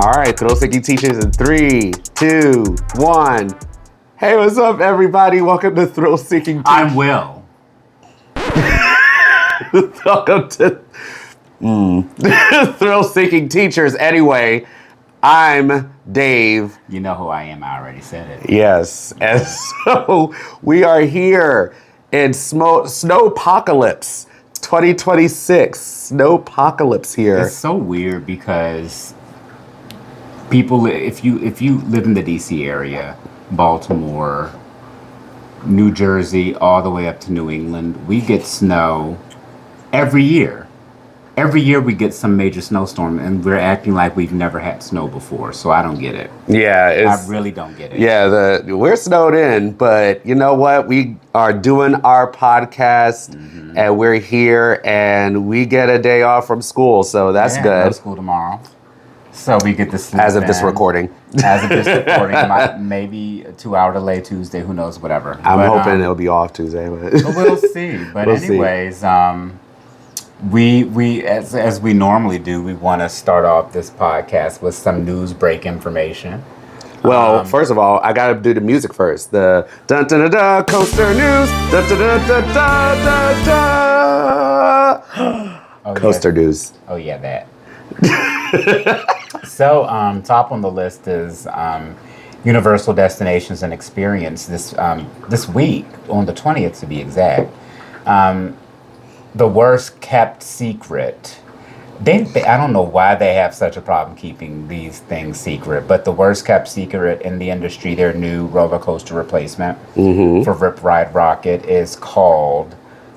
All right, thrill seeking teachers in 3, 2, 1. Hey, what's up, everybody? Welcome to Thrill Seeking. I'm Will. Welcome to Thrill Seeking Teachers. Anyway, I'm Dave. You know who I am. I already said it. Yes, and so we are here in Snowpocalypse 2026. Snowpocalypse here. It's so weird because people, if you live in the DC area, Baltimore, New Jersey, all the way up to New England, we get snow every year. Every year we get some major snowstorm, and we're acting like we've never had snow before. So I don't get it. Yeah, I really don't get it. Yeah, we're snowed in, but you know what? We are doing our podcast, and we're here, and we get a day off from school, so that's good. No school tomorrow, so we get to sleep. As of this recording. As of this recording, maybe a 2-hour delay Tuesday. Who knows? Whatever. I'm hoping it'll be off Tuesday, but we'll see. But we'll anyways, see. We as we normally do, we want to start off this podcast with some news break information. Well, first of all, I gotta do the music first. The dun dun dun dun coaster news. Dun dun dun dun dun dun dun. Coaster news. Oh yeah, that. So, top on the list is Universal Destinations and Experience this week on the 20th to be exact. The worst kept secret. I don't know why they have such a problem keeping these things secret, but the worst kept secret in the industry, their new roller coaster replacement for Rip Ride Rocket is called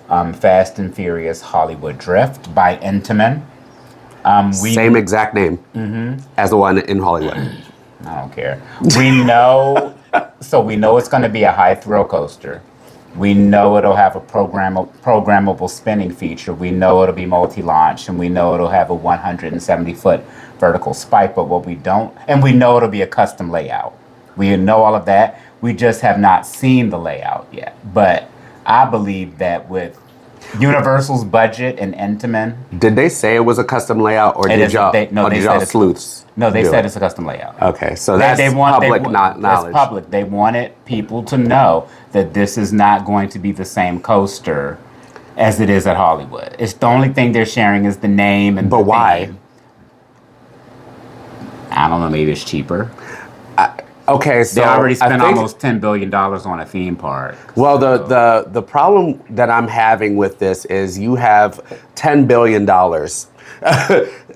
Fast and Furious Hollywood Drift by Intamin. Same exact name as the one in Hollywood. I don't care. We know it's going to be a high thrill coaster. We know it'll have a programmable spinning feature. We know it'll be multi-launch, and we know it'll have a 170-foot vertical spike. But what we don't, and we know it'll be a custom layout. We know all of that. We just have not seen the layout yet. But I believe that with Universal's budget and Intamin. Did they say it was a custom layout, or did y'all sleuths? No, they said it's a custom layout. Okay, so that's public knowledge. That's public. They wanted people to know that this is not going to be the same coaster as it is at Hollywood. It's the only thing they're sharing is the name and. But why? Theme. I don't know. Maybe it's cheaper. Okay, so they already spent almost $10 billion on a theme park. Well, the problem that I'm having with this is you have $10 billion,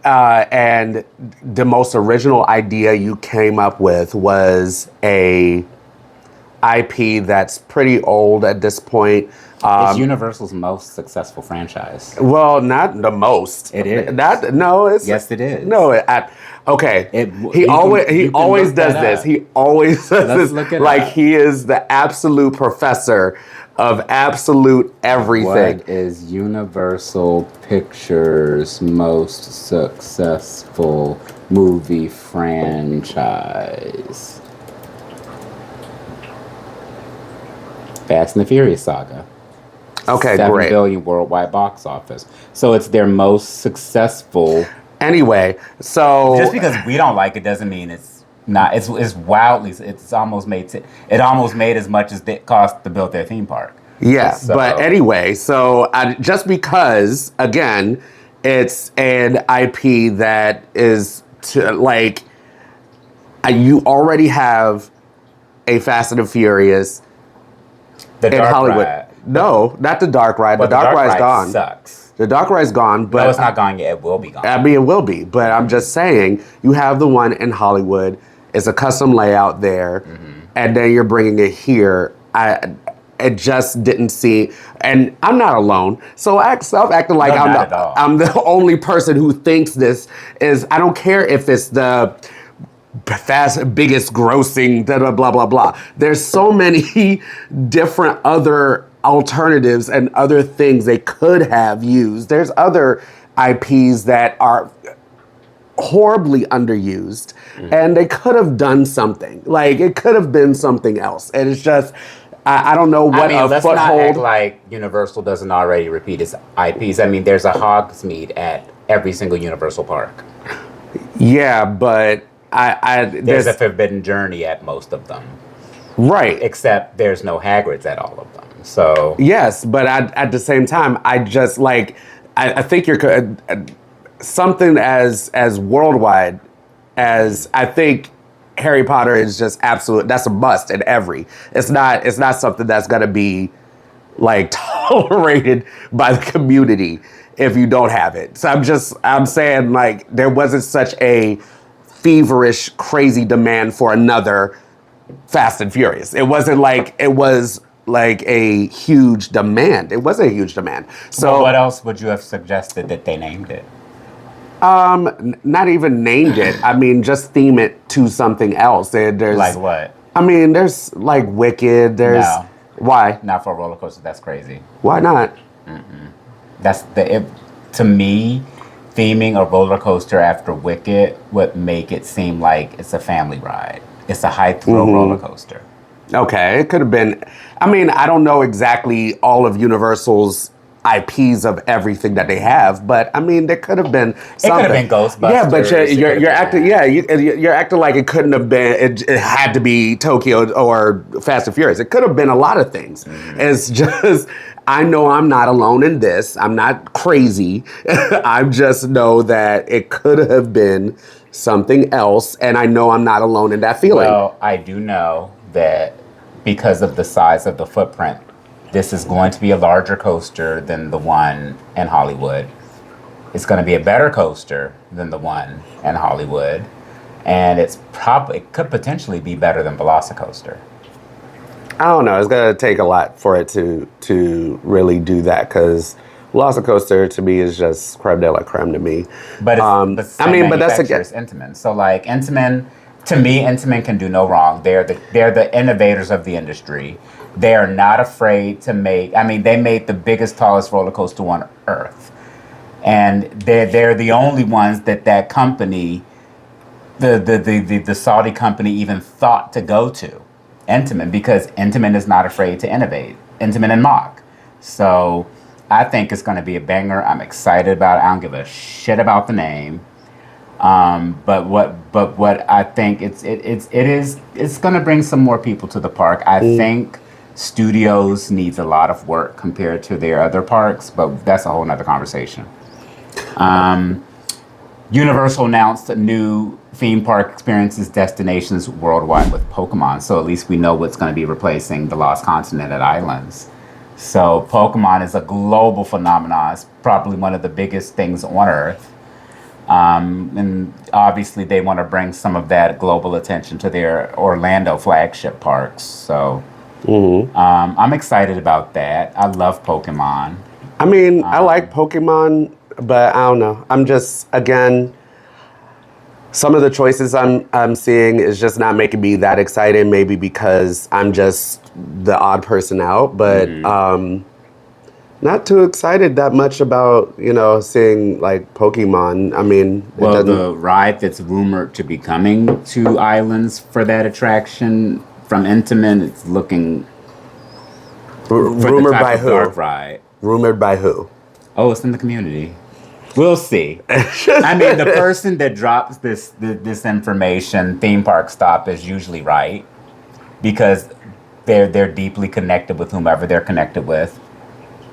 and the most original idea you came up with was a IP that's pretty old at this point. It's Universal's most successful franchise. Well, not the most. It is. Yes, it is. No, okay. He always does this. He always does this like he is the absolute professor of absolute everything. What is Universal Pictures' most successful movie franchise? Fast and the Furious Saga. Okay, great. $7 billion worldwide box office. So it's their most successful. Anyway, so just because we don't like it doesn't mean it's not. It's wildly. It's almost made. It almost made as much as it cost to build their theme park. Yeah, so. But anyway, so just because again, it's an IP that is you already have a Fast and the Furious. The in Hollywood. Ride. No, not the dark ride. Well, the dark ride's gone. Sucks. The dark ride's gone, but no, it's not gone yet. It will be gone. I mean, it will be, but I'm just saying you have the one in Hollywood. It's a custom layout there, and then you're bringing it here. It just didn't see, and I'm not alone. So stop acting like I'm the only person who thinks this is. I don't care if it's the biggest grossing, blah, blah, blah, blah. There's so many different other alternatives and other things they could have used. There's other IPs that are horribly underused, and they could have done something. Like, it could have been something else. And it's just, I don't know what a let's foothold. Not act like Universal doesn't already repeat its IPs. I mean, there's a Hogsmeade at every single Universal park. Yeah, but There's a forbidden journey at most of them. Right. Except there's no Hagrids at all of them. So yes, but at the same time, I just like I think you're something as worldwide as I think Harry Potter is just absolute. That's a must in every. It's not something that's gonna be like tolerated by the community if you don't have it. So I'm saying like there wasn't such a feverish, crazy demand for another Fast and Furious. It wasn't like it was like a huge demand. It wasn't a huge demand. So well, what else would you have suggested that they named it? Not even named it. I mean, just theme it to something else. There's like what? I mean, there's like Wicked. There's no. Why? Not for a roller coaster. That's crazy. Why not? That's to me, theming a roller coaster after Wicked would make it seem like it's a family ride. It's a high thrill roller coaster. Okay, it could have been. I mean, I don't know exactly all of Universal's IPs of everything that they have, but I mean, there could have been something. It could have been Ghostbusters. Yeah, but you're acting. Yeah, you're acting like it couldn't have been. It had to be Tokyo or Fast and Furious. It could have been a lot of things. It's just. I know I'm not alone in this. I'm not crazy. I just know that it could have been something else, and I know I'm not alone in that feeling. Well, I do know that because of the size of the footprint, this is going to be a larger coaster than the one in Hollywood. It's going to be a better coaster than the one in Hollywood, and it could potentially be better than Velocicoaster. I don't know. It's gonna take a lot for it to really do that because Velocicoaster to me is just creme de la creme to me. But I mean, but that's again Intamin. So like Intamin, to me, Intamin can do no wrong. They're the innovators of the industry. They are not afraid to make. I mean, they made the biggest, tallest roller coaster on Earth, and they're the only ones that company, the Saudi company, even thought to go to. Intamin, because Intamin is not afraid to innovate. Intamin and Mach. So I think it's going to be a banger. I'm excited about it. I don't give a shit about the name. But what I think it's going to bring some more people to the park. I think Studios needs a lot of work compared to their other parks, but that's a whole nother conversation. Universal announced a new theme park experiences destinations worldwide with Pokemon. So at least we know what's going to be replacing the Lost Continent at Islands. So Pokemon is a global phenomenon. It's probably one of the biggest things on Earth. And obviously they want to bring some of that global attention to their Orlando flagship parks. So I'm excited about that. I love Pokemon. I mean, I like Pokemon, but I don't know. I'm just, again, some of the choices I'm seeing is just not making me that excited. Maybe because I'm just the odd person out, but not too excited that much about seeing like Pokemon. I mean, well, the ride that's rumored to be coming to Islands for that attraction from Intamin, it's looking rumored by who? Dark ride. Rumored by who? Oh, it's in the community. We'll see. I mean, the person that drops this information, theme park stop, is usually right because they're deeply connected with whomever they're connected with.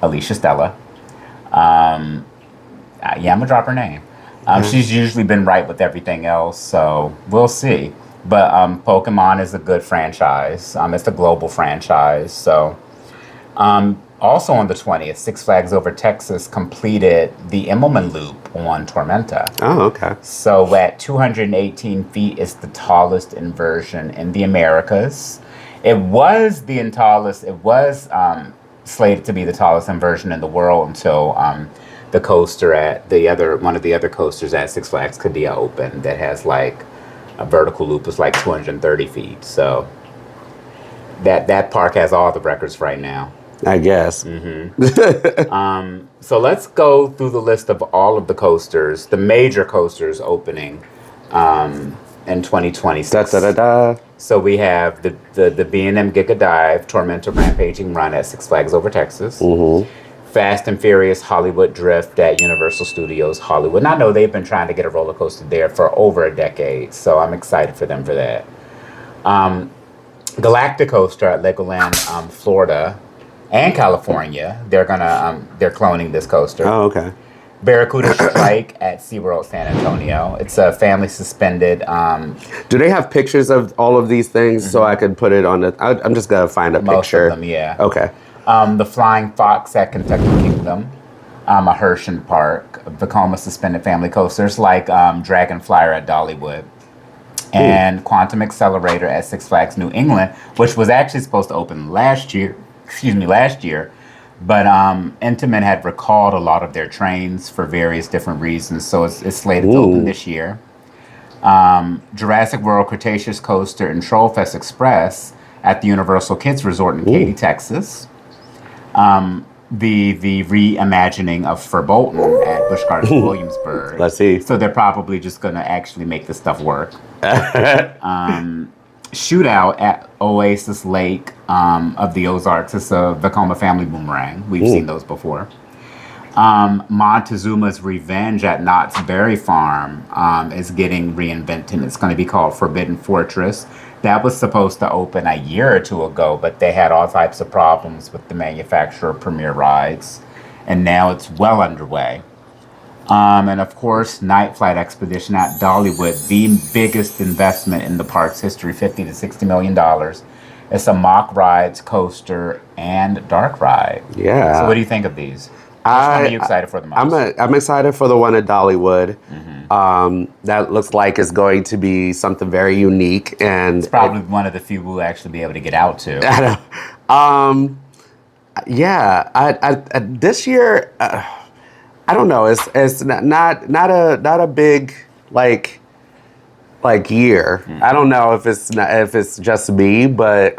Alicia Stella. I'm gonna drop her name. She's usually been right with everything else, so we'll see. But Pokemon is a good franchise. It's a global franchise, so. Also on the 20th, Six Flags Over Texas completed the Immelman Loop on Tormenta. Oh, okay. So at 218 feet, it's the tallest inversion in the Americas. It was slated to be the tallest inversion in the world until the coaster at one of the other coasters at Six Flags Qiddiya opened that has like a vertical loop is like 230 feet. So that park has all the records right now. I guess. So let's go through the list of all of the coasters, the major coasters opening in 2026. So we have the B&M Giga Dive Tormenta Rampaging Run at Six Flags Over Texas. Fast and Furious Hollywood Drift at Universal Studios Hollywood. And I know they've been trying to get a roller coaster there for over a decade, so I'm excited for them for that. Galactic Coaster at Legoland, Florida, and California. They're cloning this coaster. Oh, okay. Barracuda Strike at SeaWorld San Antonio. It's a family suspended. Do they have pictures of all of these things so I could put it on the? I'm just gonna find a picture. Most of them, yeah. Okay. The Flying Fox at Kentucky Kingdom. A Hershey Park. Vekoma suspended family coasters like Dragonflyer at Dollywood. And Quantum Accelerator at Six Flags New England, which was actually supposed to open last year. But Intamin had recalled a lot of their trains for various different reasons, so it's slated to open this year. Jurassic World Cretaceous Coaster and Trollfest Express at the Universal Kids Resort in Katy, Texas. The reimagining of Furbolton at Busch Gardens Williamsburg. Let's see. So they're probably just going to actually make this stuff work. Shootout at Oasis Lake of the Ozarks. It's a Vekoma family boomerang. We've seen those before. Montezuma's Revenge at Knott's Berry Farm is getting reinvented. It's going to be called Forbidden Fortress. That was supposed to open a year or two ago, but they had all types of problems with the manufacturer of Premier Rides, and now it's well underway. And of course, Night Flight Expedition at Dollywood, the biggest investment in the park's history, $50 to $60 million. It's a mock rides, coaster, and dark ride. Yeah. So what do you think of these? Which one are you excited for the most? I'm excited for the one at Dollywood. That looks like it's going to be something very unique, and it's probably one of the few we'll actually be able to get out to. Yeah. I this year, I don't know. It's not a big like year. I don't know if it's just me, but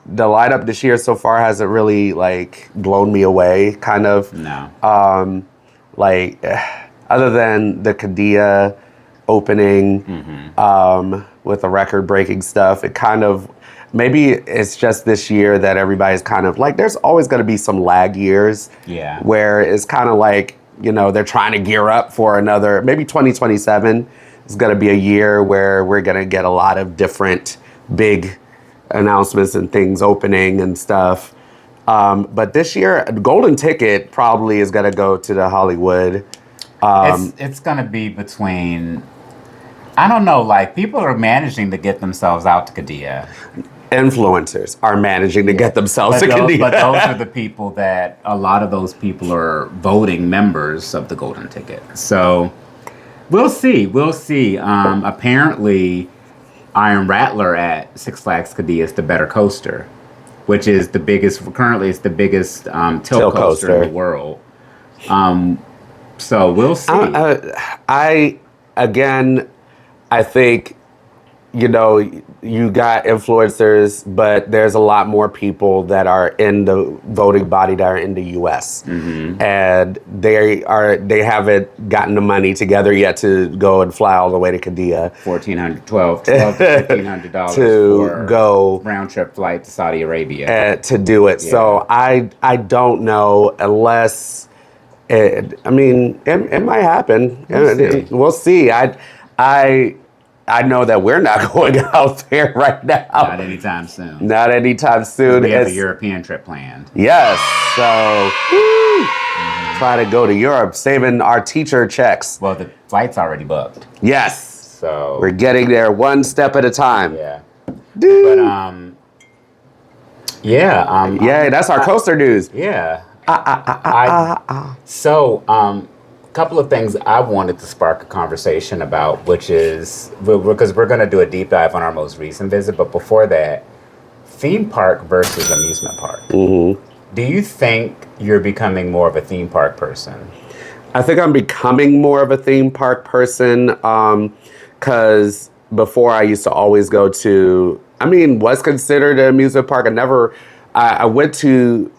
the lineup this year so far hasn't really like blown me away. Kind of. No. Other than the Qiddiya opening with the record-breaking stuff, it kind of maybe it's just this year that everybody's kind of like, there's always going to be some lag years. Yeah. Where it's kind of like, they're trying to gear up for another, maybe 2027 is going to be a year where we're going to get a lot of different big announcements and things opening and stuff. But this year, Golden Ticket probably is going to go to the Hollywood. It's going to be between, I don't know, like people are managing to get themselves out to Qiddiya. Influencers are managing to get themselves to Qiddiya. But those are the people that, a lot of those people are voting members of the Golden Ticket. So we'll see. Apparently, Iron Rattler at Six Flags Qiddiya is the better coaster, which is the biggest, currently it's the biggest tilt coaster in the world. So we'll see. I think, you got influencers, but there's a lot more people that are in the voting body that are in the U.S. And they haven't gotten the money together yet to go and fly all the way to Qiddiya. $1,400 to $1,500 to for go round trip flight to Saudi Arabia to do it. Yeah. So I don't know unless. It might happen. We'll see. I know that we're not going out there right now. Not anytime soon. Not anytime soon. We have a European trip planned. Yes. So try to go to Europe, saving our teacher checks. Well, the flight's already booked. Yes. So we're getting there one step at a time. Yeah. Dude. But yeah, that's our coaster news. Yeah. So, a couple of things I wanted to spark a conversation about, which is, because we're going to do a deep dive on our most recent visit, but before that, theme park versus amusement park. Do you think you're becoming more of a theme park person? I think I'm becoming more of a theme park person, because before I used to always go to, what's considered an amusement park. I went to,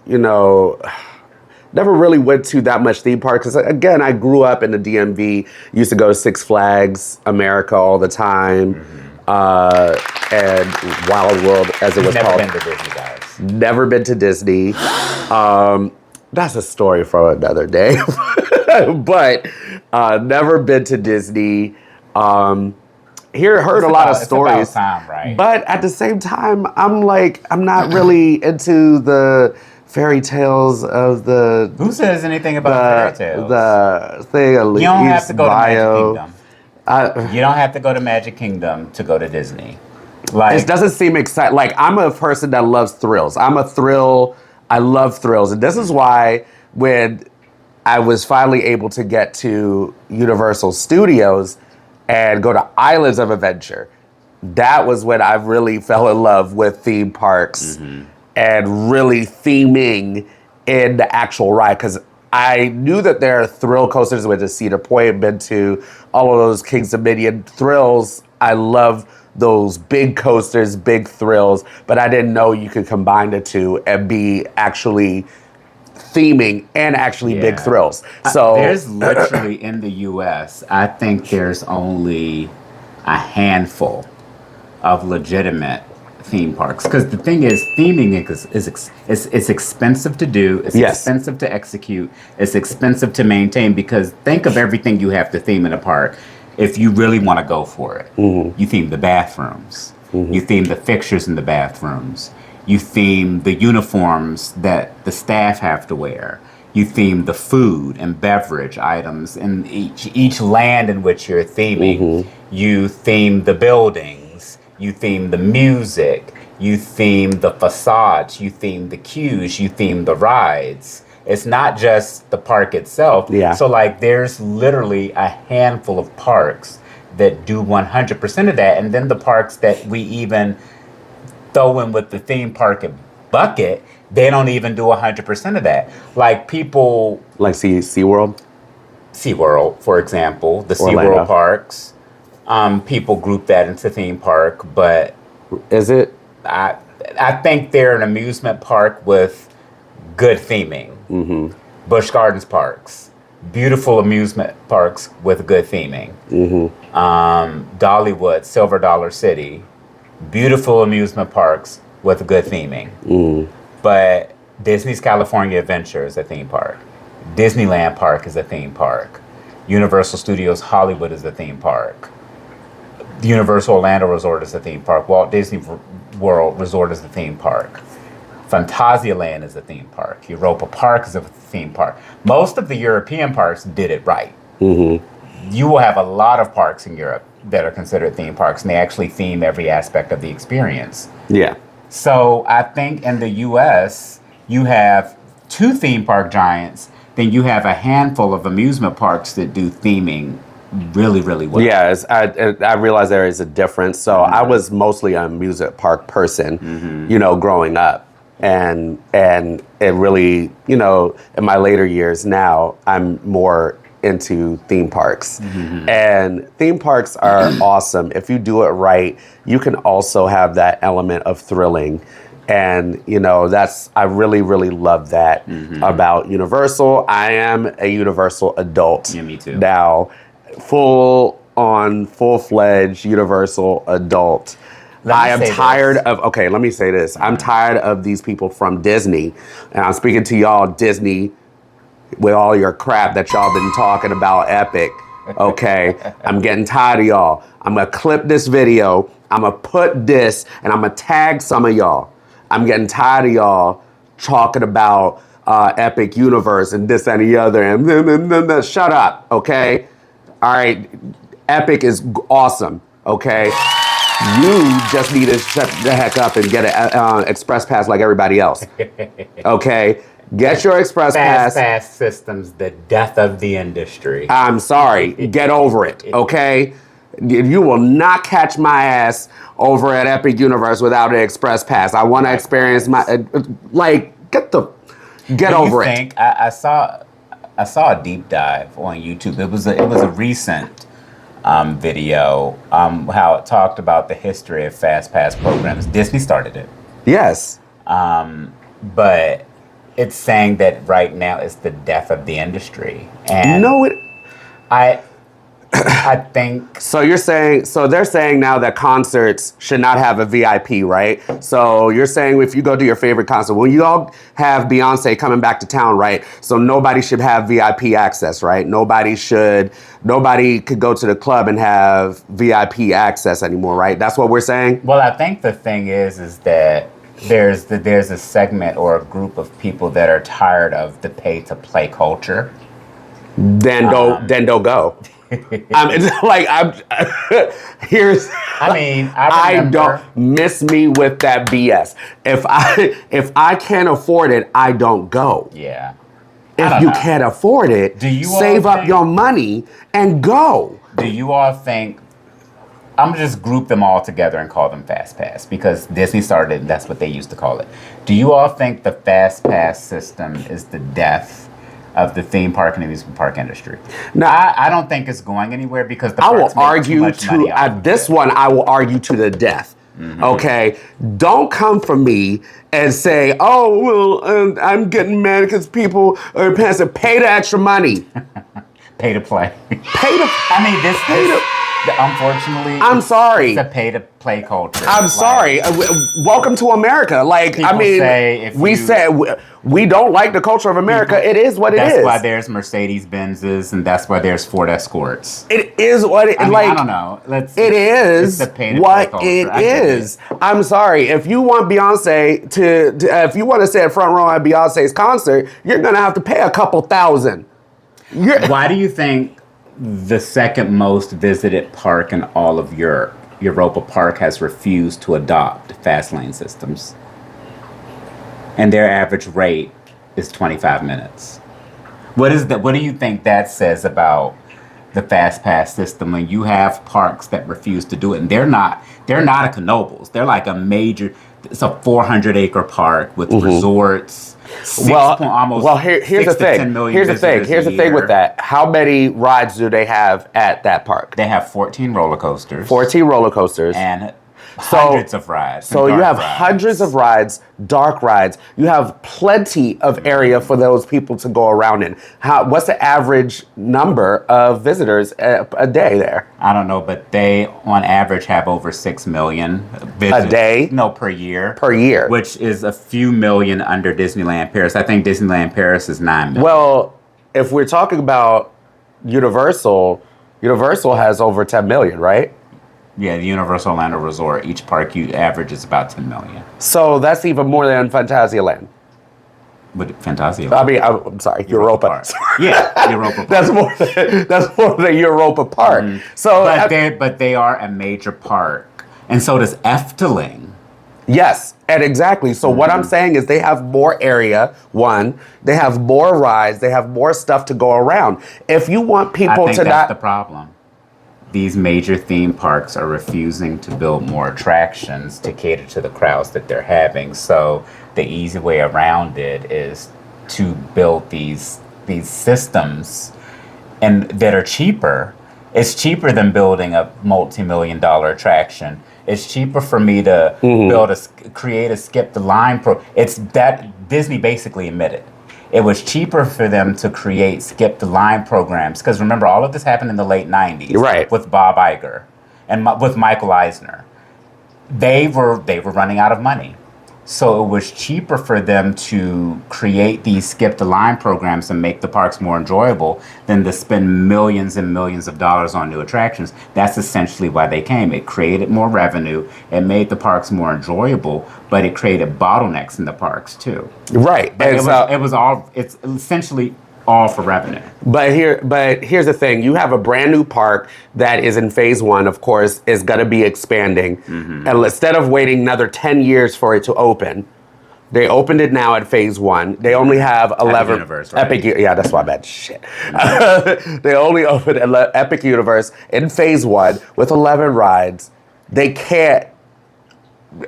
never really went to that much theme park because, again, I grew up in the DMV, used to go to Six Flags America all the time, and Wild World, as it was called. Never been to Disney, guys. Never been to Disney. that's a story for another day. But never been to Disney. Heard a lot of stories. It's about time, right? But at the same time, I'm not really into the fairy tales of the. Who says anything about fairy tales? The thing. You don't have to go to Magic Kingdom. You don't have to go to Magic Kingdom to go to Disney. Like, it doesn't seem exciting. Like, I'm a person that loves thrills. I love thrills. And this is why when I was finally able to get to Universal Studios and go to Islands of Adventure, that was when I really fell in love with theme parks and really theming in the actual ride. Because I knew that there are thrill coasters. Went to Cedar Point, been to all of those Kings Dominion thrills. I love those big coasters, big thrills, but I didn't know you could combine the two and be actually theming and actually big thrills. So there's literally in the U.S., I think there's only a handful of legitimate theme parks. Because the thing is, theming is expensive to do. It's expensive to execute. It's expensive to maintain. Because think of everything you have to theme in a park. If you really want to go for it, you theme the bathrooms. You theme the fixtures in the bathrooms. You theme the uniforms that the staff have to wear. You theme the food and beverage items in each land in which you're theming. You theme the buildings. You theme the music. You theme the facades. You theme the queues. You theme the rides. It's not just the park itself. So like there's literally a handful of parks that do 100% of that. And then the parks that we even throw in with the theme park bucket, they don't even do 100% of that. Like people... Like SeaWorld? SeaWorld, for example. The SeaWorld parks. People group that into theme park, but... Is it? I think they're an amusement park with good theming. Busch Gardens parks, beautiful amusement parks with good theming. Dollywood, Silver Dollar City, beautiful amusement parks with good theming. But Disney's California Adventure is a theme park. Disneyland Park is a theme park. Universal Studios Hollywood is a theme park. The Universal Orlando Resort is a theme park. Walt Disney World Resort is a theme park. Phantasialand is a theme park. Europa Park is a theme park. Most of the European parks did it right. You will have a lot of parks in Europe that are considered theme parks, and they actually theme every aspect of the experience. So I think in the U.S., you have 2 theme park giants, then you have a handful of amusement parks that do theming really, really well. Yeah, I realize there is a difference. So I was mostly an amusement park person, growing up. And it really, in my later years now, I'm more into theme parks. And theme parks are awesome. If you do it right, you can also have that element of thrilling. And, I really, really love that about Universal. I am a Universal adult. Yeah, me too. Now, full-fledged Universal adult. I am tired of, okay, let me say this. I'm tired of these people from Disney, and I'm speaking to y'all, Disney, with all your crap that y'all been talking about Epic, okay? I'm getting tired of y'all. I'm gonna clip this video, I'm gonna put this, and I'm gonna tag some of y'all. I'm getting tired of y'all talking about Epic Universe and this and the other, and shut up, okay? All right, Epic is awesome, okay? You just need to shut the heck up and get an express pass like everybody else. Okay? Get your express pass. Fast pass systems, the death of the industry. I'm sorry. Get over it. Okay? You will not catch my ass over at Epic Universe without an express pass. I want to experience my get over it. I saw a deep dive on YouTube. It was a recent video, how it talked about the history of fast pass programs. Disney started it. Yes. But it's saying that right now it's the death of the industry. And I think. So they're saying now that concerts should not have a VIP, right? So you're saying if you go to your favorite concert, when you all have Beyonce coming back to town, right? So nobody should have VIP access, right? Nobody could go to the club and have VIP access anymore, right? That's what we're saying? Well, I think the thing is that there's a segment or a group of people that are tired of the pay to play culture. Then don't go. Here's. I mean, I don't miss me with that BS. If I can't afford it, I don't go. Yeah. If you can't afford it, save up your money and go. Do you all think? I'm gonna just group them all together and call them Fast Pass because Disney started it. That's what they used to call it. Do you all think the Fast Pass system is the death of the theme park and amusement park industry? No, I don't think it's going anywhere because I will argue to at this one. I will argue to the death. Mm-hmm. Okay, don't come for me and say, "Oh, well, I'm getting mad because people are paying to pay the extra money." Pay to play. Unfortunately, I'm sorry. It's a pay-to-play culture. I'm sorry. Welcome to America. We don't like the culture of America. It is what it is. That's why there's Mercedes-Benzes and that's why there's Ford Escorts. It is what it is. I don't know. It is what it is. I'm sorry. If you want Beyonce if you want to sit front row at Beyonce's concert, you're gonna have to pay a couple thousand. Why do you think the second most visited park in all of Europe, Europa Park, has refused to adopt fast lane systems? And their average rate is 25 minutes. What do you think that says about the fast pass system when you have parks that refuse to do it? And they're not a Knoebels. They're like it's a 400-acre park with resorts. Here's the thing with that. How many rides do they have at that park? They have 14 roller coasters. And hundreds of rides. So you have hundreds of rides, dark rides. You have plenty of area for those people to go around in. What's the average number of visitors a day there? I don't know, but they, on average, have over 6 million visitors. A day? No, per year. Per year. Which is a few million under Disneyland Paris. I think Disneyland Paris is 9 million. Well, if we're talking about Universal has over 10 million, right? Yeah, the Universal Orlando Resort, each park you average is about 10 million. So that's even more than Fantasyland. But Fantasyland? I mean, I'm sorry, Europa. Park. Yeah, Europa Park. That's more than Europa Park. Mm-hmm. So, but they are a major park, and so does Efteling. Yes, and exactly. So what I'm saying is they have more area, one, they have more rides, they have more stuff to go around. If you want people that's the problem. These major theme parks are refusing to build more attractions to cater to the crowds that they're having. So the easy way around it is to build these systems and that are cheaper. It's cheaper than building a multi-million-dollar attraction. It's cheaper for me to create a skip the line It's that Disney basically admitted. It was cheaper for them to create skip the line programs because remember, all of this happened in the late 90s, right? With Bob Iger and with Michael Eisner. They were running out of money, so it was cheaper for them to create these skip the line programs and make the parks more enjoyable than to spend millions and millions of dollars on new attractions. That's essentially why they came. It created more revenue. It made the parks more enjoyable, but it created bottlenecks in the parks too. Right. But it's essentially all for revenue. But here's the thing. You have a brand new park that is in phase one, of course, is going to be expanding. Mm-hmm. And instead of waiting another 10 years for it to open, they opened it now at phase one. They only have 11. Epic Universe, right? Yeah, that's why I meant shit. They only opened Epic Universe in phase one with 11 rides. They can't,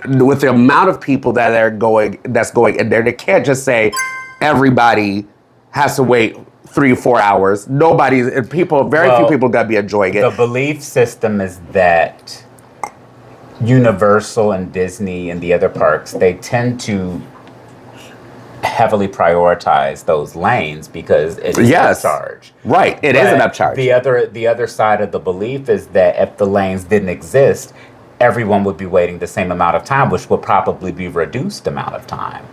with the amount of people that's going in there, they can't just say everybody has to wait 3 or 4 hours. Very few people got to be enjoying it. The belief system is that Universal and Disney and the other parks, they tend to heavily prioritize those lanes because it is Yes. upcharge. Right. It is an upcharge. The other side of the belief is that if the lanes didn't exist, everyone would be waiting the same amount of time, which would probably be reduced amount of time.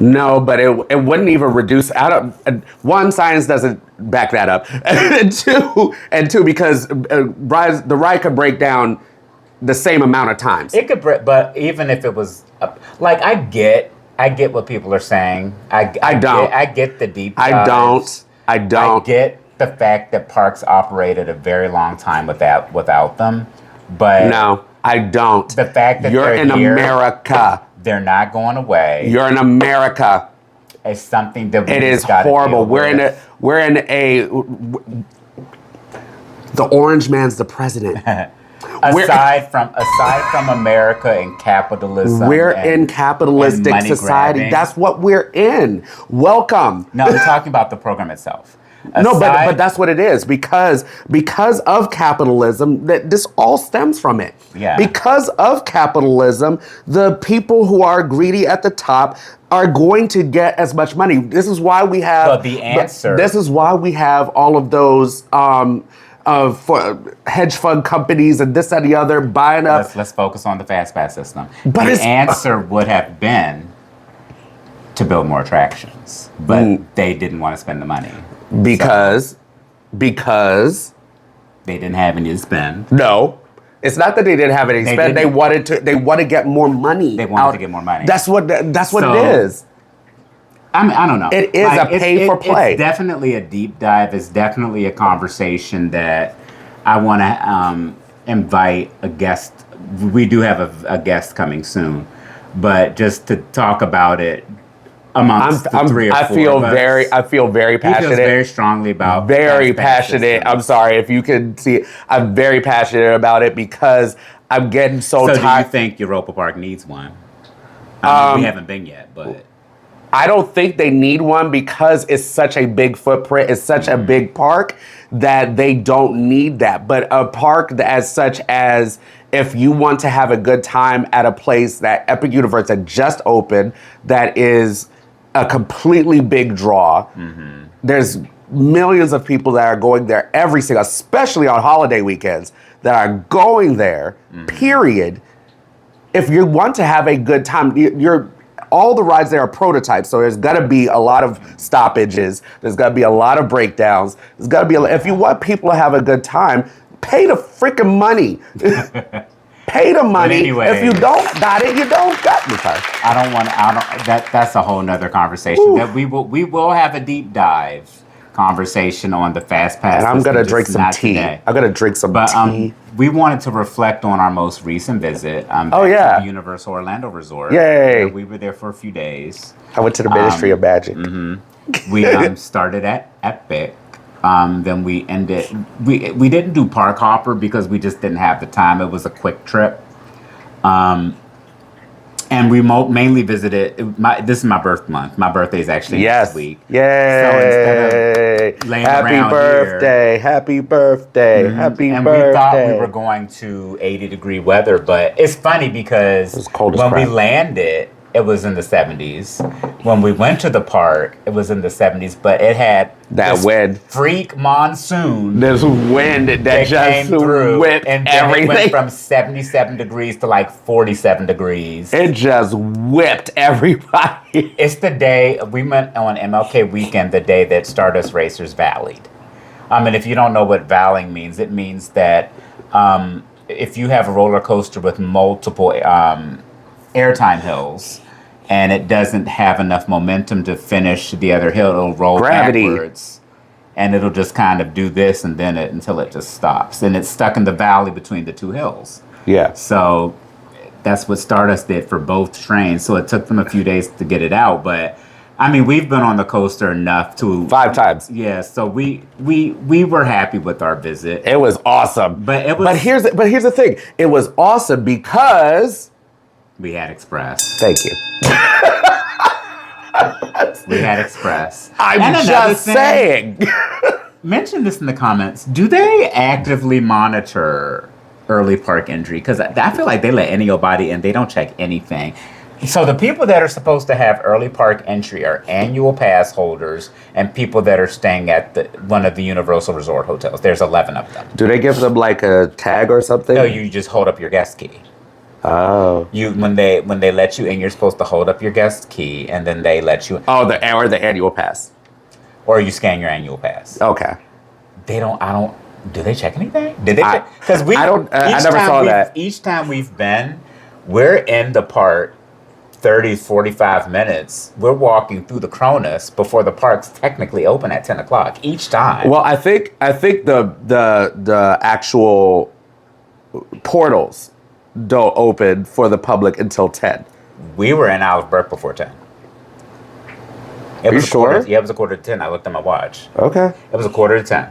No, but it wouldn't even reduce out of one, science doesn't back that up. and two, because the ride could break down the same amount of times. It could, but even if it was like, I get what people are saying. I don't. I get the deep I dives. don't. I don't. I get the fact that parks operated a very long time without them, but No, I don't. the fact that you're they're in here, America. they're not going away. You're in America. It's something that we It is gotta horrible. deal with. We're in a. The orange man's the president. Aside from America and capitalism, We're and in capitalistic money society. grabbing. That's what we're in. Welcome. No, I'm talking about the program itself. No, but Aside- that's what it is because of capitalism. That this all stems from it. Yeah. Because of capitalism, the people who are greedy at the top are going to get as much money. This is why we have. But the answer. This is why we have all of those for hedge fund companies and this and the other buying up. Let's focus on the fast pass system. But the it's- answer would have been to build more attractions, but they didn't want to spend the money Because they didn't have any to spend. no, it's not that they didn't have any They spend. They didn't. wanted to. They want to get more money. They wanted to get more money. That's what So- it is. I mean, I don't know. It is a pay for play. It's definitely a deep dive. It's definitely a conversation that I want to invite a guest. We do have a guest coming soon, but just to talk about it amongst the three or four I feel of us. I feel very He passionate. feels very strongly about Very fast pass passionate. systems. I'm sorry if you can see it. I'm very passionate about it because I'm getting so So do you tired. think Europa Park needs one? I mean, we haven't been yet, but I don't think they need one because it's such a big footprint. It's such a big park that they don't need that. But a park as such as if you want to have a good time at a place that Epic Universe had just opened, that is a completely big draw. There's millions of people that are going there every single, especially on holiday weekends, that are going there, period. If you want to have a good time, all the rides there are prototypes, so there's got to be a lot of stoppages. There's got to be a lot of breakdowns. There's got to be. If you want people to have a good time, pay the freaking money. Pay the money. anyway. If you don't got it, you don't got the time. that's a whole nother conversation. Ooh. That we will have a deep dive conversation on the fast pass. And I'm system, gonna just drink some not tea. today. I'm gonna drink some But tea. we wanted to reflect on our most recent visit. Back yeah. to the Universal Orlando Resort. Yay. We were there for a few days. I went to the Ministry of Magic. We started at Epic. Then we ended. We didn't do Park Hopper because we just didn't have the time. It was a quick trip. And we mainly visited. This is my birth month. My birthday is actually next week. Yay! So instead of laying Happy around birthday! Happy birthday! Happy and birthday! we thought we were going to 80-degree weather, but it's funny because was cold as when we crap. landed, it was in the 70s. When we went to the park, it was in the 70s, but it had That this wind. freak monsoon There's wind that that came just through, whipped and then everything. it went from 77 degrees to like 47 degrees. It just whipped everybody. It's the day we went on MLK weekend, the day that Stardust Racers valleyed. And if you don't know what valleying means, it means that if you have a roller coaster with multiple airtime hills and it doesn't have enough momentum to finish the other hill, it'll roll Gravity. backwards. And it'll just kind of do this and then until it just stops. And it's stuck in the valley between the two hills. Yeah. So that's what Stardust did for both trains. So it took them a few days to get it out. But I mean, we've been on the coaster enough to 5 times. Yeah. So we were happy with our visit. It was awesome. But it was- But here's the thing. It was awesome because We had Express. thank you. We had Express. I'm And another just thing, saying. Mention this in the comments. Do they actively monitor early park entry? Because I feel like they let any old body in. They don't check anything. So the people that are supposed to have early park entry are annual pass holders and people that are staying at one of the Universal Resort hotels. There's 11 of them. Do they give them like a tag or something? No, you just hold up your guest key. Oh. When they let you in, you're supposed to hold up your guest key, and then they let you in. Oh, the annual pass. Or you scan your annual pass. Okay. They don't. I don't. Do they check anything? Did they check? Because I don't. I never saw that. Each time we've been, we're in the park 30, 45 minutes. We're walking through the Cronus before the park's technically open at 10 o'clock each time. Well, I think the actual portals don't open for the public until 10. We were in Alsburg before 10. Are you sure? Yeah, it was a quarter to 10. I looked at my watch. Okay. It was a quarter to 10.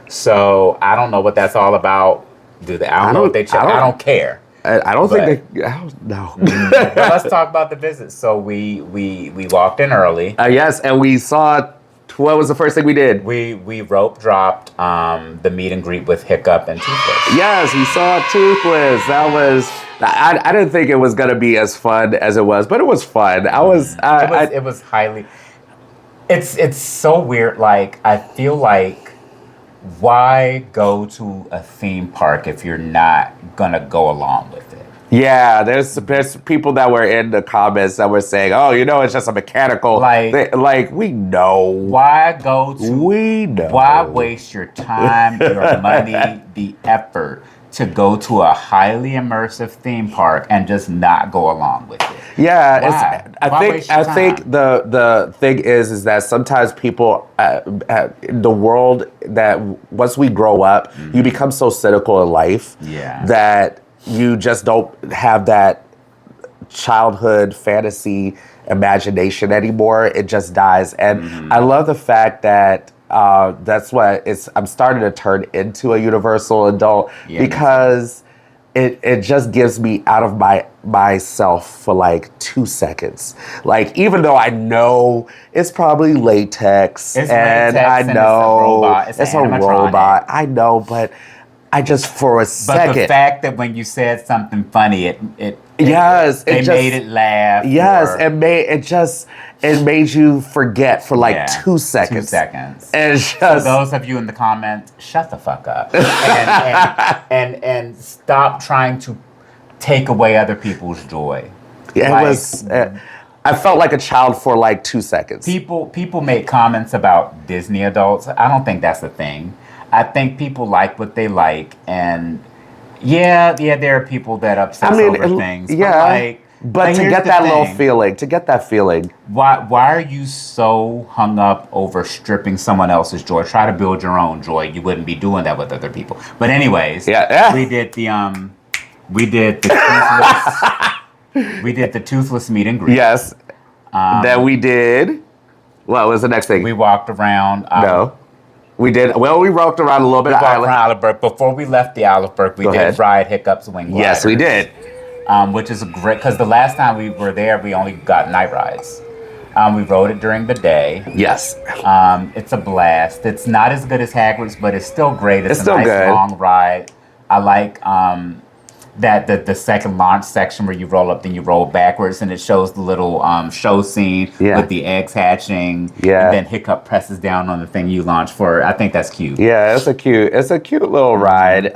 So I don't know what that's all about. I don't know what they check. I don't care. I don't think they. I don't know. But let's talk about the visit. So we walked in early. Yes, and we saw. What was the first thing we did? We rope dropped the meet and greet with Hiccup and Toothless. Yes, we saw Toothless. That was. I didn't think it was gonna be as fun as it was, but it was fun. It was highly. It's so weird. Like, I feel like, why go to a theme park if you're not gonna go along with it? Yeah, there's people that were in the comments that were saying, "Oh, it's just a mechanical thing." Like, we know. Why go to? We know. Why waste your time, your money, the effort to go to a highly immersive theme park and just not go along with it? Yeah, I think the thing is that sometimes people in the world, that once we grow up, you become so cynical in life that you just don't have that childhood fantasy imagination anymore. It just dies. And I love the fact that that's what I'm starting to turn into a universal adult, because it just gives me out of myself for like 2 seconds. Like, even though I know it's probably latex, I know it's a robot, I know, but I just for a second. But the fact that when you said something funny, it made it laugh. Yes, it made you forget for like 2 seconds. 2 seconds. And so those of you in the comments, shut the fuck up and stop trying to take away other people's joy. Yeah, it was. I felt like a child for like 2 seconds. People make comments about Disney adults. I don't think that's a thing. I think people like what they like, and there are people that obsess over things. Yeah, but to get that feeling, why are you so hung up over stripping someone else's joy? Try to build your own joy. You wouldn't be doing that with other people. But anyways, we did the toothless meet and greet. Yes, then we did. What was the next thing? We walked around. No. We did. Well, we walked around a little bit. We walked around Alsburg. Before we left the Alsburg, we did ride Hiccup's Wing Gliders. Yes, we did. Which is great, because the last time we were there, we only got night rides. We rode it during the day. Yes. It's a blast. It's not as good as Hagrid's, but it's still great. It's a still nice good. Long ride. I like that the second launch section where you roll up, then you roll backwards, and it shows the little show scene with the eggs hatching. Yeah. And then Hiccup presses down on the thing you launch for. I think that's cute. Yeah, it's a cute little ride.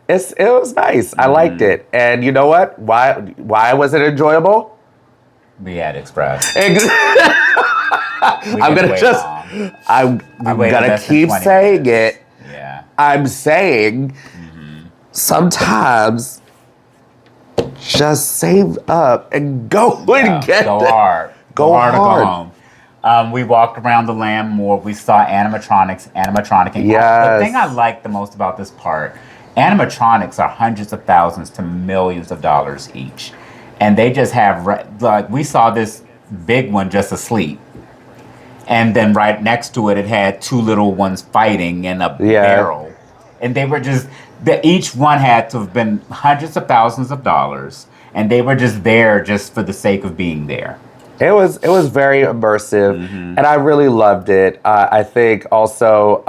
It was nice. I liked it. And you know what? Why was it enjoyable? We had Express. I'm gonna keep saying it. Yeah. I'm saying. Sometimes, just save up and go and get go it. Hard. Go hard or go home. We walked around the land more. We saw animatronic. Yes. The thing I like the most about this park, animatronics are hundreds of thousands to millions of dollars each. And they just have, like, we saw this big one just asleep. And then right next to it, it had two little ones fighting in a barrel. And they were just... each one had to have been hundreds of thousands of dollars, and they were just there just for the sake of being there. It was very immersive, and I really loved it. I think also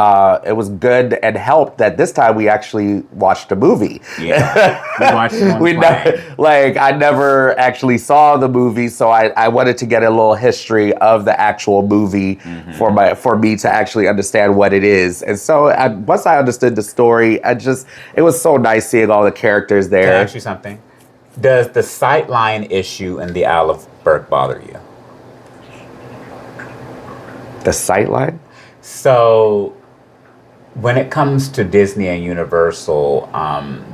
it was good and helped that this time we actually watched a movie. Yeah, we watched it on like I never actually saw the movie, so I wanted to get a little history of the actual movie for me to actually understand what it is. And so once I understood the story, it was so nice seeing all the characters there. Can I ask you something? Does the sightline issue in the Isle of Burke bother you? The sightline? So, when it comes to Disney and Universal,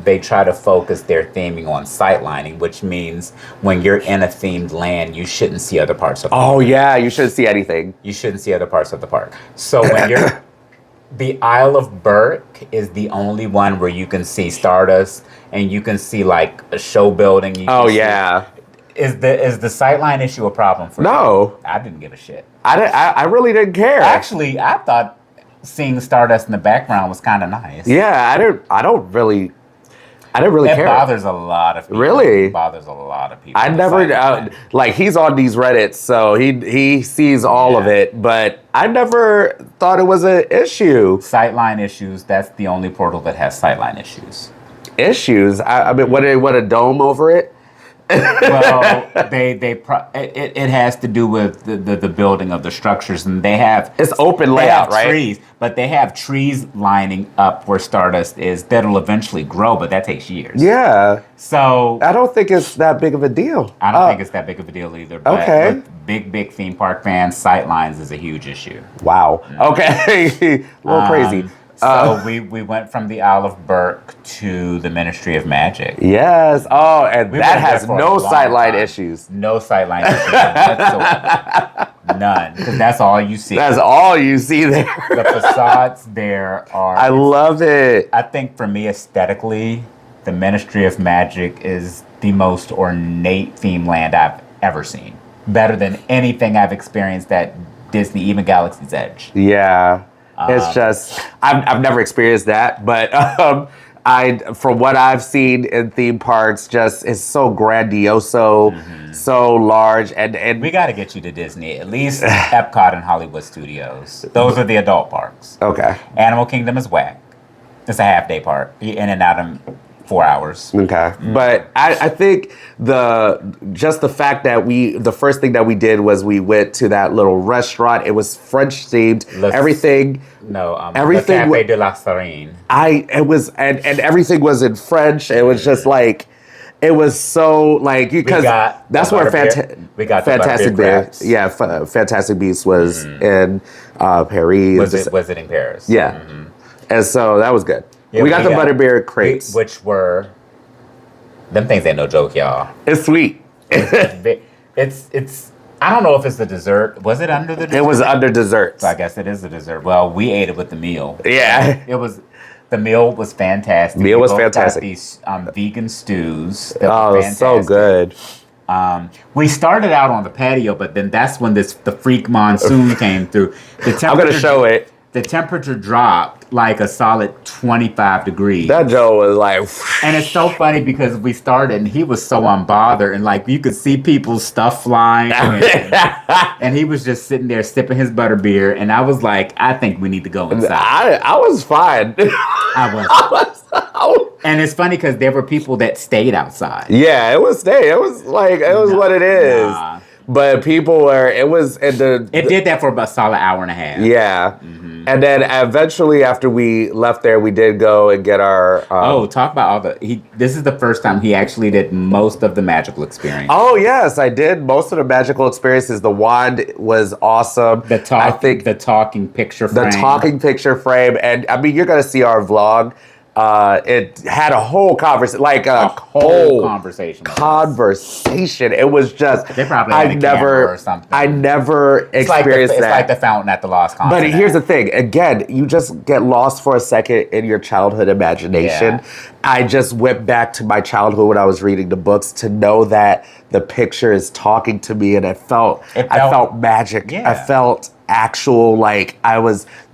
they try to focus their theming on sightlining, which means when you're in a themed land, you shouldn't see other parts of the park. Oh yeah, you shouldn't see anything. You shouldn't see other parts of the park. So when you're the Isle of Burke is the only one where you can see Stardust and you can see like a show building. Oh yeah. Is the sightline issue a problem for you? No. I didn't give a shit. I really didn't care. Actually, I thought seeing Stardust in the background was kind of nice. Yeah, I didn't really care. It bothers a lot of people. Really? It bothers a lot of people. I never like he's on these Reddits, so he sees all of it, but I never thought it was an issue. Sightline issues. That's the only portal that has sightline issues. Issues? I mean, what a dome over it? Well, it has to do with the building of the structures, and they have it's open layout, right? Trees, but they have trees lining up where Stardust is that'll eventually grow, but that takes years. Yeah. So I don't think it's that big of a deal. I don't think it's that big of a deal either. But Okay. with big theme park fans, sightlines is a huge issue. Wow. Okay. A little crazy. So we went from the Isle of Burke to the Ministry of Magic. Yes. Oh, and We that went there has for a no long sightline time. issues. No sightline issues whatsoever. None. Because that's all you see. That's all you see there. The facades there are... I love it. I think for me, aesthetically, the Ministry of Magic is the most ornate theme land I've ever seen. Better than anything I've experienced at Disney, even Galaxy's Edge. Yeah. It's just I've never experienced that, but from what I've seen in theme parks, just it's so grandioso, so large, and We got to get you to Disney, at least Epcot and Hollywood Studios. Those are the adult parks. okay, Animal Kingdom is whack. It's a half-day park. You're in and out in 4 hours. okay. But I think the fact that the first thing that we did was we went to that little restaurant. It was French themed. Everything. Everything. Le Café de la Serene. And everything was in French. It was just like, it was so like because that's where we got Fantastic Beasts. Yeah, Fantastic Beasts was in Paris. Visiting Paris. Yeah, and so that was good. Yeah, we got the butterbeer crepes, which were them things ain't no joke, y'all. It's sweet. It's I don't know if it's the dessert. Was it under the dessert? It was under desserts. So I guess it is the dessert. Well, we ate it with the meal. Yeah. The meal was fantastic. Meal was We both fantastic. Got these vegan stews. That were Oh, so good. We started out on the patio, but then that's when the freak monsoon came through. I'm gonna show it. The temperature dropped like a solid 25 degrees. That Joe was like, And it's so funny because we started and he was so unbothered and like you could see people's stuff flying and he was just sitting there sipping his butterbeer and I was like, I think we need to go inside. I was fine. And it's funny because there were people that stayed outside. Yeah, it was what it is. Nah. But people were, it did that for about a solid hour and a half. Yeah. And then eventually after we left there, we did go and get our... talk about this is the first time he actually did most of the magical experience. Oh, yes, I did most of the magical experiences. The wand was awesome. The talking picture frame. The talking picture frame. And I mean, you're going to see our vlog. It had a whole conversation, like a whole conversation. It was just, they probably had a camera or something. I never experienced that. It's like the fountain at the Lost Continent. But here's the thing. Again, you just get lost for a second in your childhood imagination. Yeah. I just went back to my childhood when I was reading the books to know that the picture is talking to me, and I felt magic. Yeah. I felt actual, like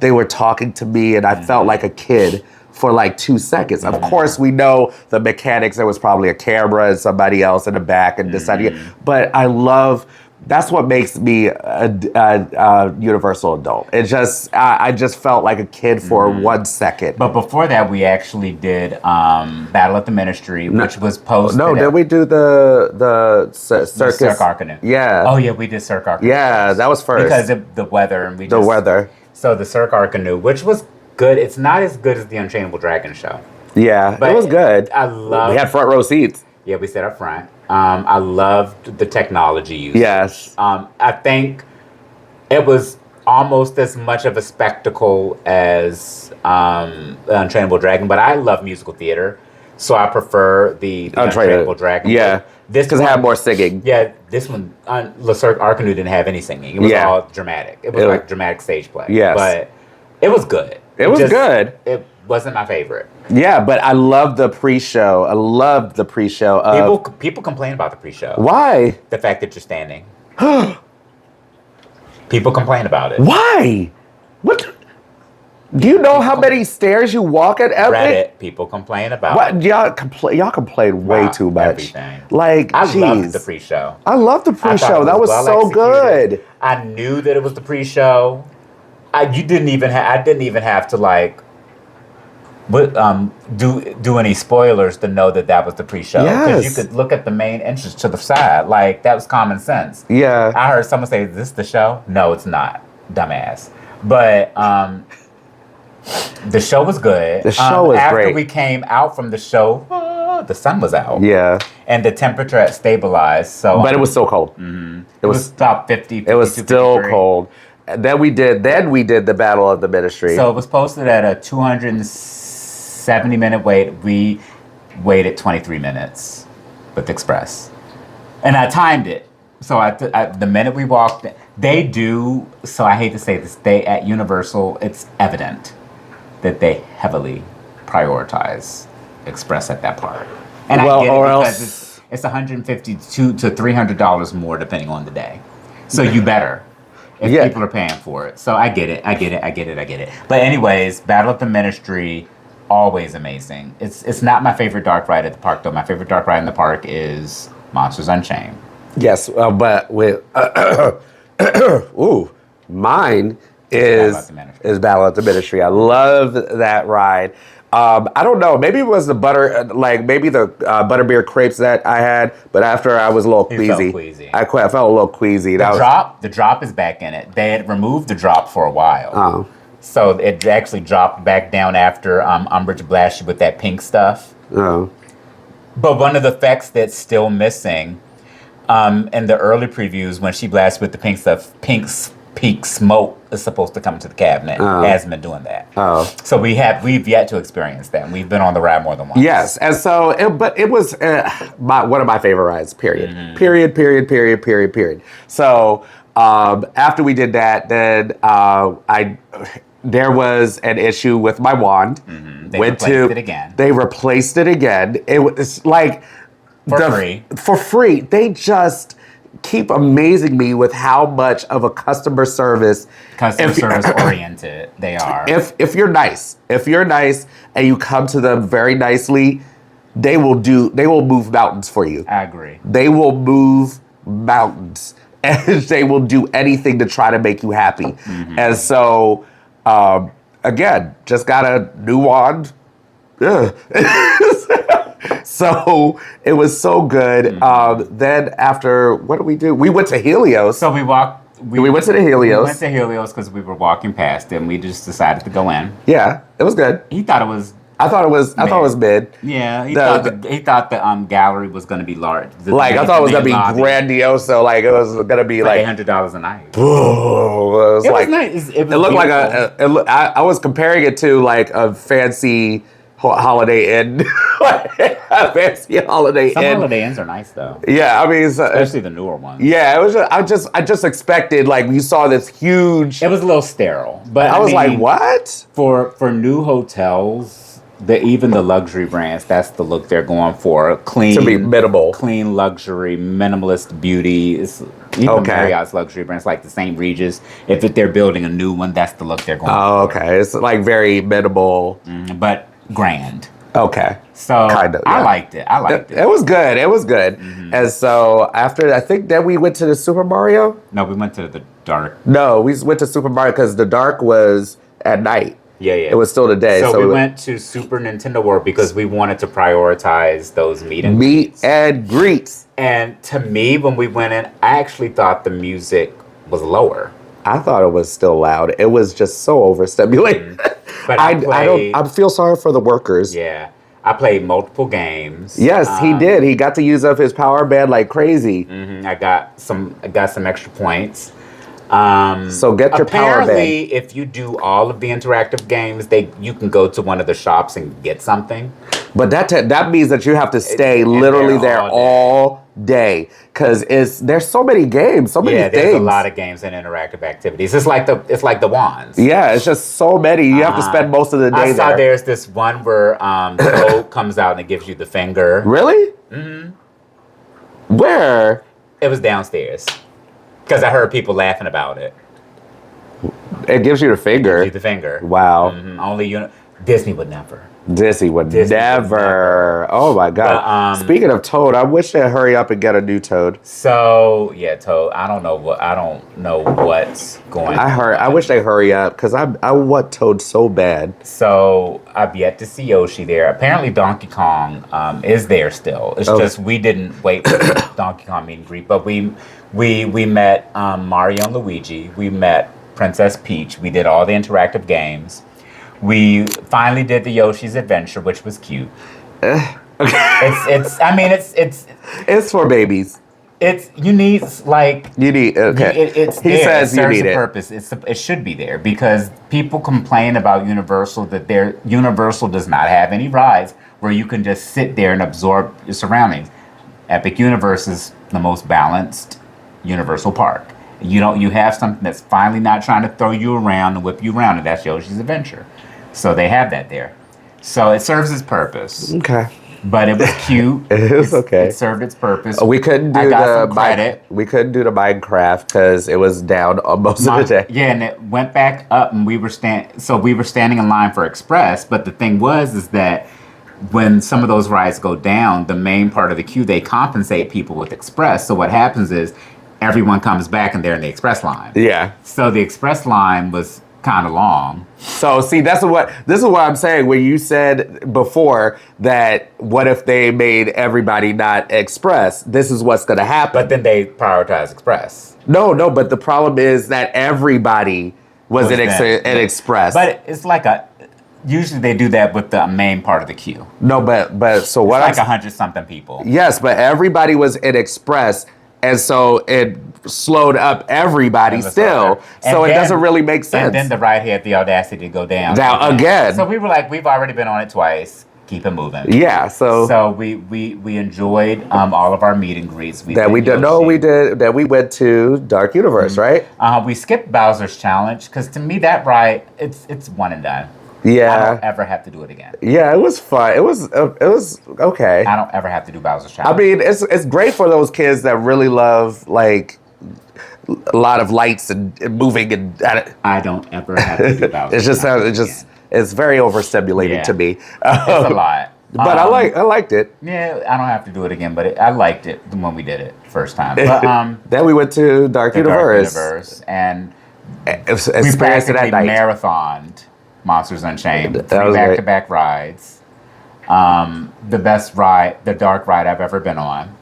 they were talking to me, and I felt like a kid for like 2 seconds. Of course, we know the mechanics. There was probably a camera and somebody else in the back and deciding. But I love That's what makes me a universal adult. It just I just felt like a kid for 1 second. But before that, we actually did Battle at the Ministry, which was posted. No, did we do the circus? Cirque Arcanum. Yeah. Oh yeah, we did Cirque Arcanum. Yeah, that was first because of the weather, and the weather. So the Cirque Arcanum, which was good. It's not as good as the Unchainable Dragon show. Yeah, but it was good. I love. We had front row seats. Yeah, we sat up front. I loved the technology used. Yes. I think it was almost as much of a spectacle as the Untrainable Dragon, but I love musical theater, so I prefer the Untrainable Dragon. Yeah, this because it had more singing. Yeah, this one, Le Cirque Arcanum didn't have any singing. It was all dramatic. It was like dramatic stage play. Yes. But it was good. It was good. It wasn't my favorite. Yeah, but I loved the pre-show. I loved the pre-show. People complain about the pre-show. Why? The fact that you're standing. People complain about it. Why? What? Do you know how many stairs you walk at Epic? Reddit, people complain about what? Y'all complain way too much. Everything. Like, I loved the pre-show. I loved the pre-show. That was so good. I knew that it was the pre-show. I didn't even have to like do any spoilers to know that was the pre-show. Because you could look at the main entrance to the side. Like, that was common sense. Yeah. I heard someone say, "Is this the show?" No, it's not. Dumbass. But the show was good. The show was great. After we came out from the show, the sun was out. Yeah. And the temperature had stabilized. So, but it was so cold. Mm-hmm. It was about 50. It was still cold. Then we did the Battle of the Ministry. So it was posted at a 270-minute wait. We waited 23 minutes with Express, and I timed it. So the minute we walked, they do. So I hate to say this, they at Universal, it's evident that they heavily prioritize Express at that park. And I get it because it's $150 to $300 more depending on the day. So you better. If people are paying for it. So I get it. But anyways, Battle of the Ministry, always amazing. It's not my favorite dark ride at the park, though. My favorite dark ride in the park is Monsters Unchained. Yes, but with... mine is Battle of the Ministry. I love that ride. I don't know. Maybe it was the butterbeer crepes that I had, but after I was a little queasy. I felt a little queasy. The drop is back in it. They had removed the drop for a while. Oh. So it actually dropped back down after Umbridge blasted with that pink stuff. Oh. But one of the effects that's still missing in the early previews when she blasted with the pink stuff, peak smoke is supposed to come to the cabinet. Hasn't been doing that. So we've yet to experience that. We've been on the ride more than once. Yes, and so it was one of my favorite rides. Period. Mm-hmm. Period. So after we did that, then there was an issue with my wand. Mm-hmm. They replaced it again. They replaced it again. It was like for free. They just keep amazing me with how much of a customer service oriented they are. If you're nice and you come to them very nicely, they will move mountains for you. I agree. They will move mountains and they will do anything to try to make you happy. Mm-hmm. And so again, just got a new wand. So it was so good. Mm-hmm. Then after, what did we do? We went to Helios. So we went to the Helios. We went to Helios because we were walking past it, and we just decided to go in. Yeah, it was good. He thought it was. I thought it was mid. Yeah, he thought the gallery was going to be large. I thought it was going to be grandiose. So it was going to be like $800 a night. Oh, it was nice. It looked like I was comparing it to like a fancy Holiday Inn. A fancy Holiday Inn. Some Holiday Inns are nice though. Yeah, I mean, especially the newer ones. Yeah, it was. I just expected you saw this huge. It was a little sterile, but I was like, what? For new hotels. Even the luxury brands, that's the look they're going for. Clean, to be minimal, clean luxury, minimalist beauty. Even Marriott's luxury brands, like the St. Regis. If they're building a new one, that's the look they're going for. Oh, okay. It's like very minimal, but grand. Okay. So Kind of, I yeah. liked it. I liked it. It was good. It was good. And so after, I think then we went to the Super Mario. No, we went to the dark. No, we went to Super Mario because the dark was at night. Yeah, yeah. It was still the day. So we went to Super Nintendo World because we wanted to prioritize those meet and meet greets. and greets. And to me, when we went in, I actually thought the music was lower. I thought it was still loud. It was just so overstimulated. But I feel sorry for the workers. Yeah. I played multiple games. Yes, he did. He got to use up his power band like crazy. I got some extra points. So get your power band. Apparently, if you do all of the interactive games, you can go to one of the shops and get something. But that means that you have to stay literally there all day because there's so many games, so many things. Yeah, there's a lot of games and interactive activities. It's like the wands. Yeah, it's just so many. You have to spend most of the day there. I saw there's this one where Toad comes out and it gives you the finger. Really? Mm-hmm. Where? It was downstairs because I heard people laughing about it. It gives you the finger. It gives you the finger. Wow. Only Disney would never. Disney would never. Oh my God. But, speaking of Toad, I wish they'd hurry up and get a new Toad. So yeah, Toad. I don't know what's going on. I wish they hurry up because I want Toad so bad. So I've yet to see Yoshi there. Apparently Donkey Kong is there still. It's just we didn't wait for the Donkey Kong meet and greet, but we met Mario and Luigi. We met Princess Peach. We did all the interactive games. We finally did the Yoshi's Adventure, which was cute. Okay. It's for babies. Okay. He says you need it. Purpose. It should be there because people complain about Universal that Universal does not have any rides where you can just sit there and absorb your surroundings. Epic Universe is the most balanced Universal park. You have something that's finally not trying to throw you around and whip you around, and that's Yoshi's Adventure. So they have that there. So it serves its purpose. Okay. But it was cute. It was okay. It served its purpose. We couldn't do We couldn't do the Minecraft because it was down most of the day. Yeah, and it went back up, and we were standing in line for Express. But the thing is that when some of those rides go down, the main part of the queue, they compensate people with Express. So what happens is everyone comes back and they're in the Express line. Yeah. So the Express line was kind of long. So see, this is what I'm saying. When you said before that, what if they made everybody not Express? This is what's going to happen. But then they prioritize Express. No. But the problem is that everybody was an Express. But it's like usually they do that with the main part of the queue. No, but so what? It's like 100-something people. Yes, but everybody was in Express. And so it slowed up everybody still. So it doesn't really make sense. And then the ride had the audacity to go down. Down again. So we were like, we've already been on it twice. Keep it moving. Yeah. So we enjoyed all of our meet and greets. We went to Dark Universe, right? We skipped Bowser's Challenge because to me that ride it's one and done. Yeah. I don't ever have to do it again. Yeah, it was fun. It was okay. I don't ever have to do Bowser's Challenge. I mean, it's great for those kids that really love like a lot of lights and moving and. I don't ever have to do Bowser's it's very overstimulating to me. It's a lot. But I liked it. Yeah, I don't have to do it again, but I liked it when we did it first time. But then we went to Dark Universe and we practically marathoned Monsters Unchained. 3 back-to-back rides. The best ride, the dark ride I've ever been on.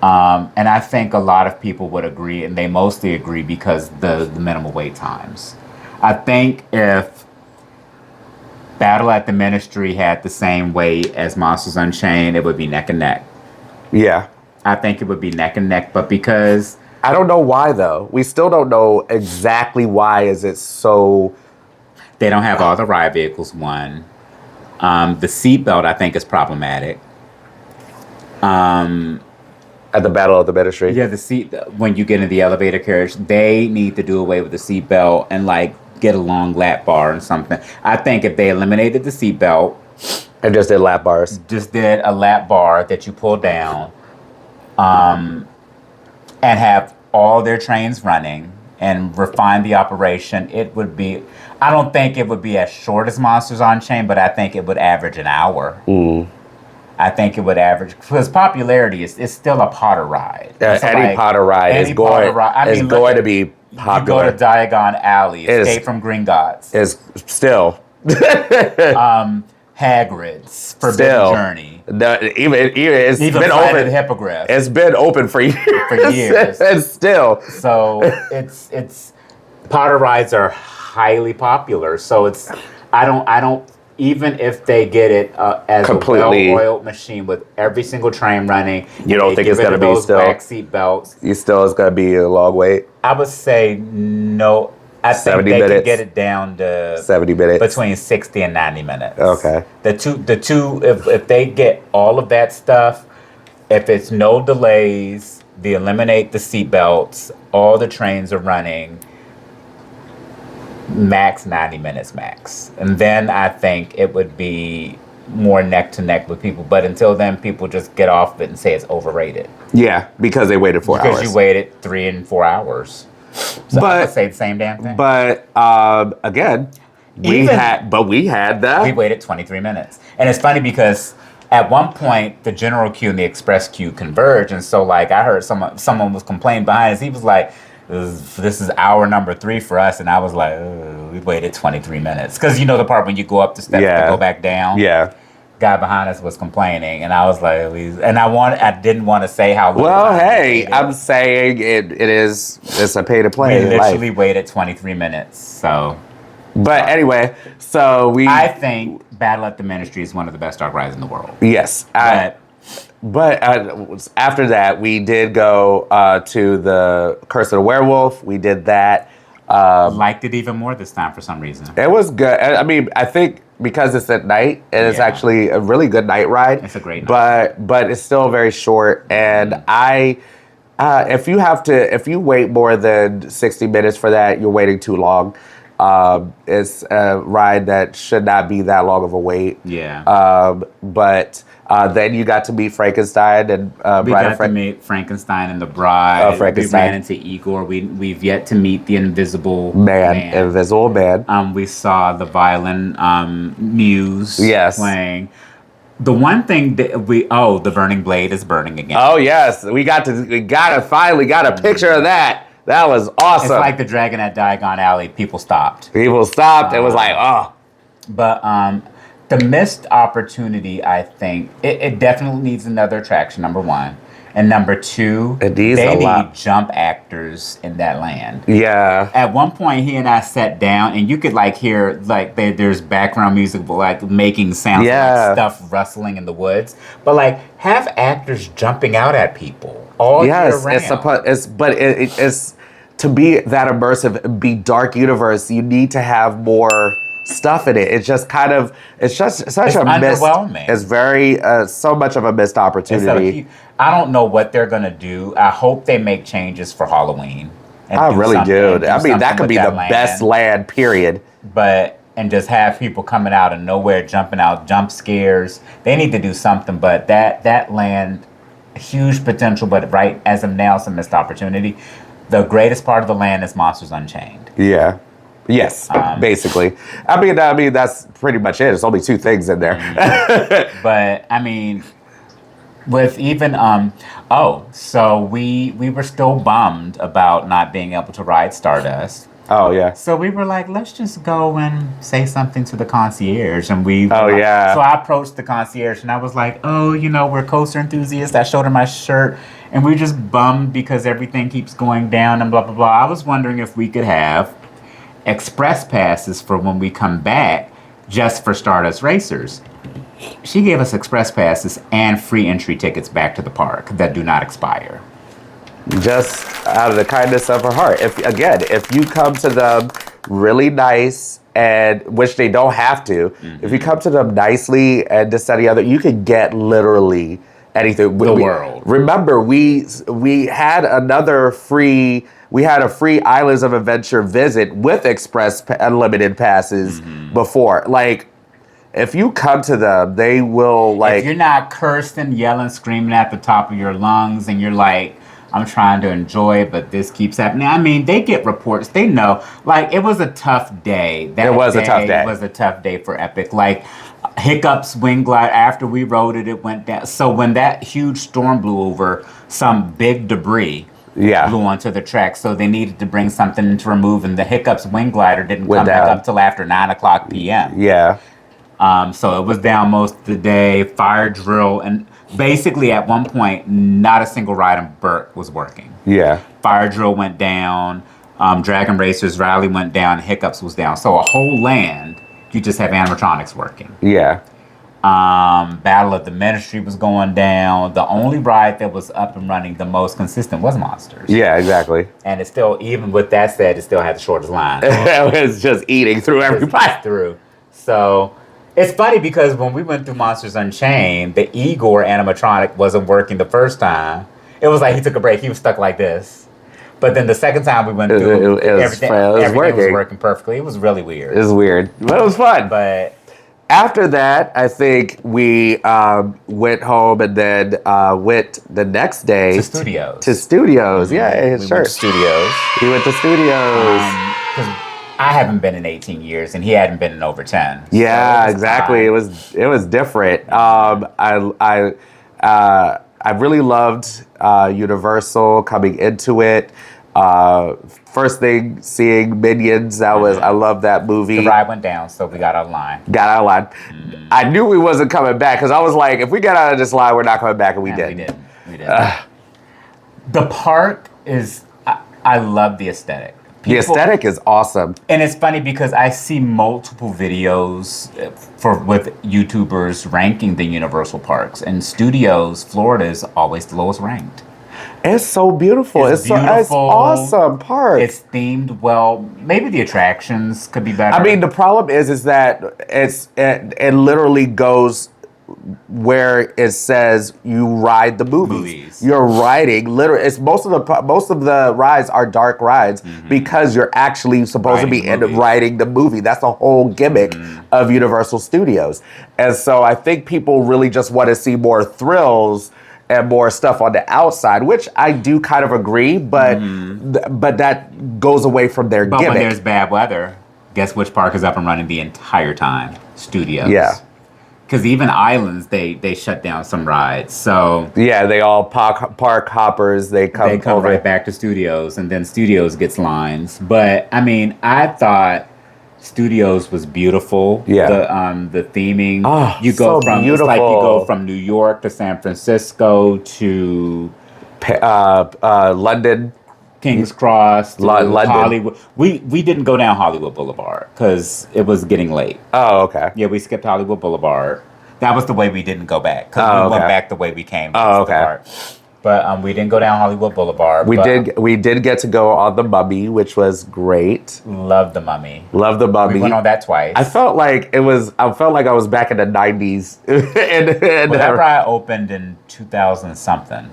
And I think a lot of people would agree, and they mostly agree because the minimal wait times. I think if Battle at the Ministry had the same wait as Monsters Unchained, it would be neck and neck. Yeah. I think it would be neck and neck, but because... I don't know why, though. We still don't know exactly why is it so... They don't have all the ride vehicles, one. The seatbelt, I think, is problematic. At the Battle of the Ministry? Yeah, when you get in the elevator carriage, they need to do away with the seatbelt and, like, get a long lap bar and something. I think if they eliminated the seatbelt... And just did lap bars. Just did a lap bar that you pull down and have all their trains running and refine the operation, it would be... I don't think it would be as short as Monsters Unchained, but I think it would average an hour. I think it would average, because popularity is still a Potter ride. So any Potter ride is going to be popular. You go to Diagon Alley, Escape from Gringotts. Is still. Hagrid's Forbidden Journey. It's been Planet open. the Hippogriff. It's been open for years. And still. So it's Potter rides are highly popular. So I don't even if they get it as completely a well-oiled machine with every single train running. You don't think it's going to be still back seat belts? You still it's going to be a long wait. I would say no. I think they could get it down to 70 minutes, between 60 and 90 minutes. Okay. The two, if they get all of that stuff, if it's no delays, they eliminate the seatbelts, all the trains are running, max 90 minutes max, and then I think it would be more neck to neck with people. But until then, people just get off it and say it's overrated. Yeah, because they waited 4 hours. Because you waited 3 and 4 hours. So I would say the same damn thing. But again, we had that. We waited 23 minutes. And it's funny because at one point the general queue and the express queue converge, and so like I heard someone was complaining behind us. He was like, this is hour number 3 for us, and I was like, we waited 23 minutes. Because you know the part when you go up the steps to go back down? Yeah. Guy behind us was complaining, and I was like, and I didn't want to say how long. Well, hey, I'm saying it's a pay to play. We literally waited 23 minutes. So, but anyway, I think Battle at the Ministry is one of the best dark rides in the world. Yes, but after that, we did go to the Curse of the Werewolf. We did that. Liked it even more this time for some reason. It was good. I mean, I think because it's at night, it's actually a really good night ride. It's a great night. But it's still very short. And if you wait more than 60 minutes for that, you're waiting too long. It's a ride that should not be that long of a wait. Yeah. But then you got to meet Frankenstein and we got to meet Frankenstein and the Bride. We ran into Igor. We've yet to meet the Invisible Man. Invisible Man. We saw the violin muse playing. The one thing that the Burning Blade is burning again. Oh yes, we finally got a picture of that. That was awesome. It's like the dragon at Diagon Alley. People stopped. It was like, oh. But the missed opportunity, I think, it definitely needs another attraction, number one. And number two, they need jump actors in that land. Yeah. At one point, he and I sat down, and you could hear there's background music, making sounds like stuff rustling in the woods. But have actors jumping out at people all year round. It's to be that immersive, be dark universe. You need to have more stuff in it. It's just such a underwhelming. missed. It's very so much of a missed opportunity. I don't know what they're gonna do. I hope they make changes for Halloween. I really do. I mean, that could be the best land, period. And just have people coming out of nowhere, jumping out, jump scares. They need to do something. But that land, huge potential, but right as of now, it's a missed opportunity. The greatest part of the land is Monsters Unchained. Yeah. Yes, basically. I mean, that's pretty much it. There's only 2 things in there. But I mean, with even so we were still bummed about not being able to ride Stardust. Oh yeah. So we were like, let's just go and say something to the concierge, and So I approached the concierge, and I was like, we're coaster enthusiasts. I showed her my shirt, and we were just bummed because everything keeps going down and blah blah blah. I was wondering if we could have express passes for when we come back just for Stardust Racers. She gave us express passes and free entry tickets back to the park that do not expire. Just out of the kindness of her heart. If you come to them really nice, and which they don't have to, if you come to them nicely and this, that, and the other, you can get literally anything. The world. Remember, we had a free Islands of Adventure visit with express unlimited passes before. If you come to them, they will If you're not cursing, yelling, screaming at the top of your lungs, and you're like, I'm trying to enjoy it, but this keeps happening. I mean, they get reports. They know. Like, it was a tough day. It was a tough day. It was a tough day for Epic. Like, Hiccups Wing Glide, after we rode it, it went down. So when that huge storm blew over, some big debris blew onto the track. So they needed to bring something to remove, and the Hiccups Wing Glider didn't come back up till after 9 o'clock p.m. Yeah. So it was down most of the day. Fire drill, and basically at one point, not a single ride in Burke was working. Yeah. Fire drill went down. Dragon Racers Rally went down. Hiccups was down. So a whole land, you just have animatronics working. Yeah. Battle of the Ministry was going down. The only ride that was up and running the most consistent was Monsters. Yeah, exactly. And it still, even with that said, it still had the shortest line. It was just eating through everybody. Through. So it's funny because when we went through Monsters Unchained, the Igor animatronic wasn't working the first time. It was like he took a break. He was stuck like this. But then the second time we went through, everything was working perfectly. It was really weird. It was weird, but it was fun. But after that, I think we went home and then went the next day to studios. Yeah, we sure. Went to studios. We went to studios. Because I haven't been in 18 years, and he hadn't been in over 10. Yeah, exactly. Fine. It was different. I really loved Universal coming into it. First thing, seeing Minions, I love that movie. The ride went down, so we got out of line. I knew we wasn't coming back because I was like, if we get out of this line, we're not coming back, and we didn't. We did. The park is, I love the aesthetic. The aesthetic is awesome. And it's funny because I see multiple videos with YouTubers ranking the Universal parks, and Studios, Florida is always the lowest ranked. It's so beautiful. It's awesome park. It's themed well. Maybe the attractions could be better. I mean, the problem is that it literally goes where it says you ride the movies. You're riding literally. It's most of the rides are dark rides because you're actually supposed to be riding the movie. That's the whole gimmick of Universal Studios. And so I think people really just want to see more thrills and more stuff on the outside, which I do kind of agree, but that goes away from their gimmick. But when there's bad weather, guess which park is up and running the entire time? Studios. Yeah. Because even Islands, they shut down some rides. So yeah, they all park hoppers. They come right back to Studios, and then Studios gets lines. But I mean, I thought Studios was beautiful. Yeah. The theming. Oh, you go so from beautiful. It's like you go from New York to San Francisco to London. King's Cross, to London. Hollywood. We didn't go down Hollywood Boulevard because it was getting late. Oh, okay. Yeah, we skipped Hollywood Boulevard. That was the way we didn't go back. Because we went back the way we came. Oh, okay. But we didn't go down Hollywood Boulevard. We did get to go on the Mummy, which was great. Love the Mummy. We went on that twice. I felt like I was back in the 90s. That ride opened in 2000 something.